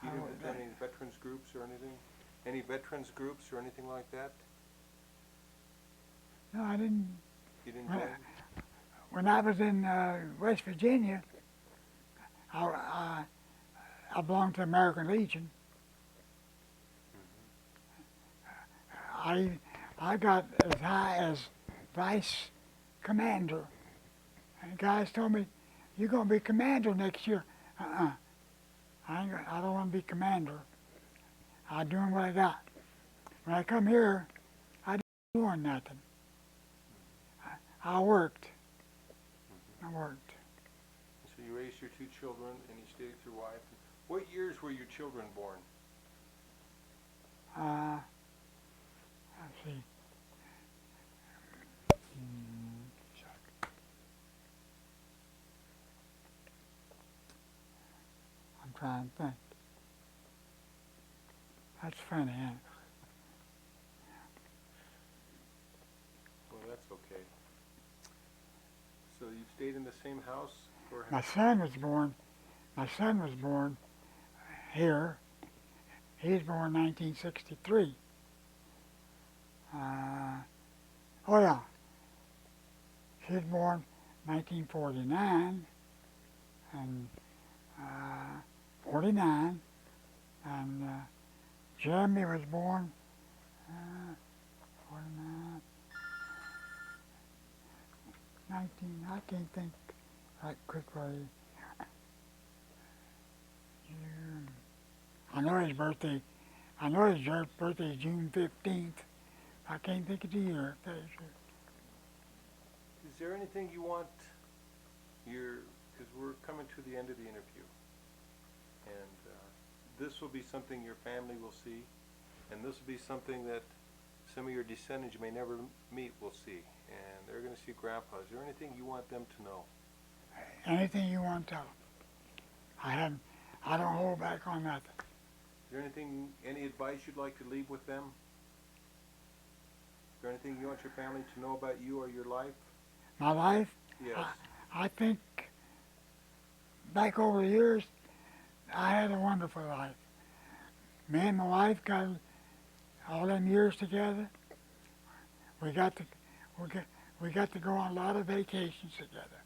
didn't attend any veterans groups or anything? Any veterans groups or anything like that? No, I didn't. You didn't join? When I was in West Virginia, I belonged to American Legion. I got as high as vice commander. And guys told me, you're going to be commander next year. I don't want to be commander. I'm doing what I got. When I come here, I didn't do nothing. I worked. So you raised your 2 children and you stayed with your wife. What years were your children born? Let's see. I'm trying to think. That's funny, ain't it? Well, that's okay. So you stayed in the same house for... My son was born here. He was born in 1963. Oh yeah. He was born 1949 and 49, and Jeremy was born 49, 19. I can't think right quickly. June. I know his birthday is June 15th. I can't think of the year. Is there anything you want because we're coming the end of the interview. And this will be something your family will see, and this will be something that some of your descendants you may never meet will see. And they're going to see Grandpa. Is there anything you want them to know? Anything you want to tell them. I don't hold back on nothing. Is there anything, any advice you'd like to leave with them? Is there anything you want your family to know about you or your life? My life? Yes. I think back over the years, I had a wonderful life. Me and my wife got all them years together. We got to go on a lot of vacations together.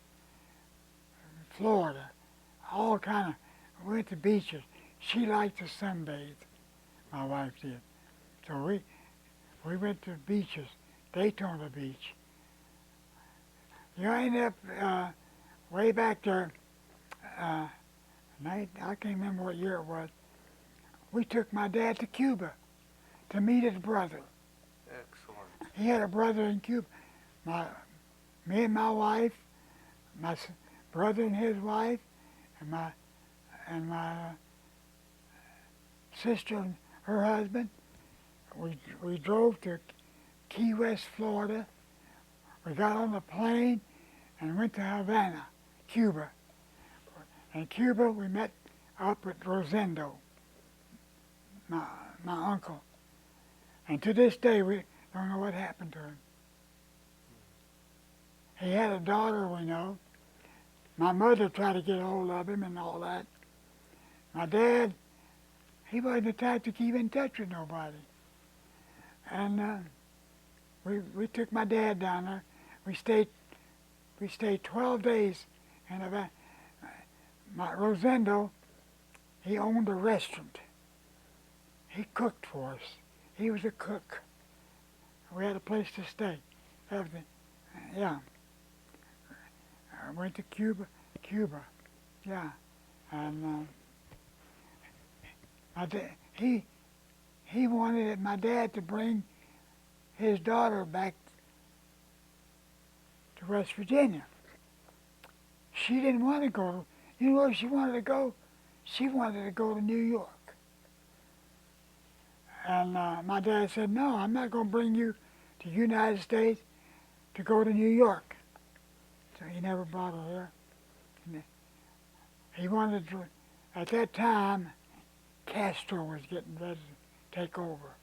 Florida, all kind of. We went to beaches. She liked to sunbathe. My wife did. So we went to beaches, Daytona Beach. I ended up way back there. I can't remember what year it was. We took my dad to Cuba to meet his brother. Excellent. He had a brother in Cuba. Me and my wife, my brother and his wife, and my sister and her husband. We drove to Key West, Florida. We got on the plane and went to Havana, Cuba. In Cuba, we met up with Rosendo, my uncle. And to this day, we don't know what happened to him. He had a daughter, we know. My mother tried to get a hold of him and all that. My dad, he wasn't the type to keep in touch with nobody. And we took my dad down there. We stayed 12 days in Havana. My Rosendo, he owned a restaurant. He cooked for us. He was a cook. We had a place to stay. Everything. Yeah. I went to Cuba. Yeah. And he wanted my dad to bring his daughter back to West Virginia. She didn't want to go. You know where she wanted to go? She wanted to go to New York. And my dad said, no, I'm not going to bring you to the United States to go to New York. So he never brought her there. And he wanted to, at that time, Castro was getting ready to take over.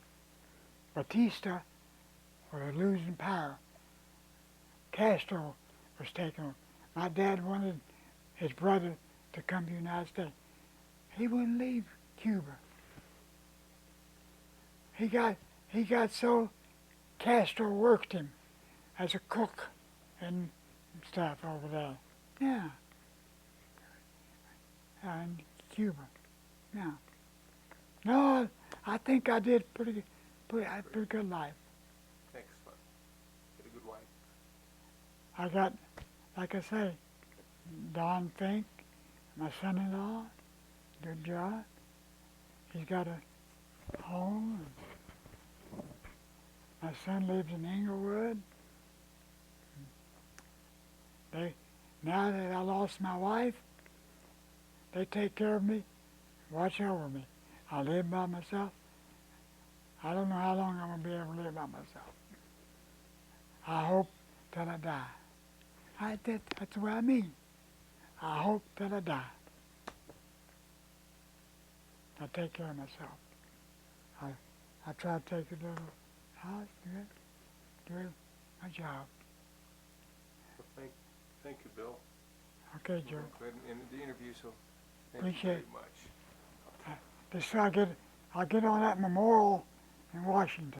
Batista was losing power. Castro was taking over. My dad wanted his brother to come to the United States. He wouldn't leave Cuba. He got so Castro worked him as a cook and stuff over there. Yeah. In Cuba. Yeah. No, I think I did pretty good life. Excellent. Get a good wife. I got, like I say, Don Fink, my son-in-law, good job. He's got a home. My son lives in Inglewood. Now that I lost my wife, they take care of me, watch over me. I live by myself. I don't know how long I'm going to be able to live by myself. I hope till I die. That's what I mean. I hope till I die. I take care of myself. I try to take a little house, do my job. Well, thank you, Bill. Okay, Joe. Go ahead and end the interview, so thank Appreciate you very much. Just so I'll get on that memorial in Washington.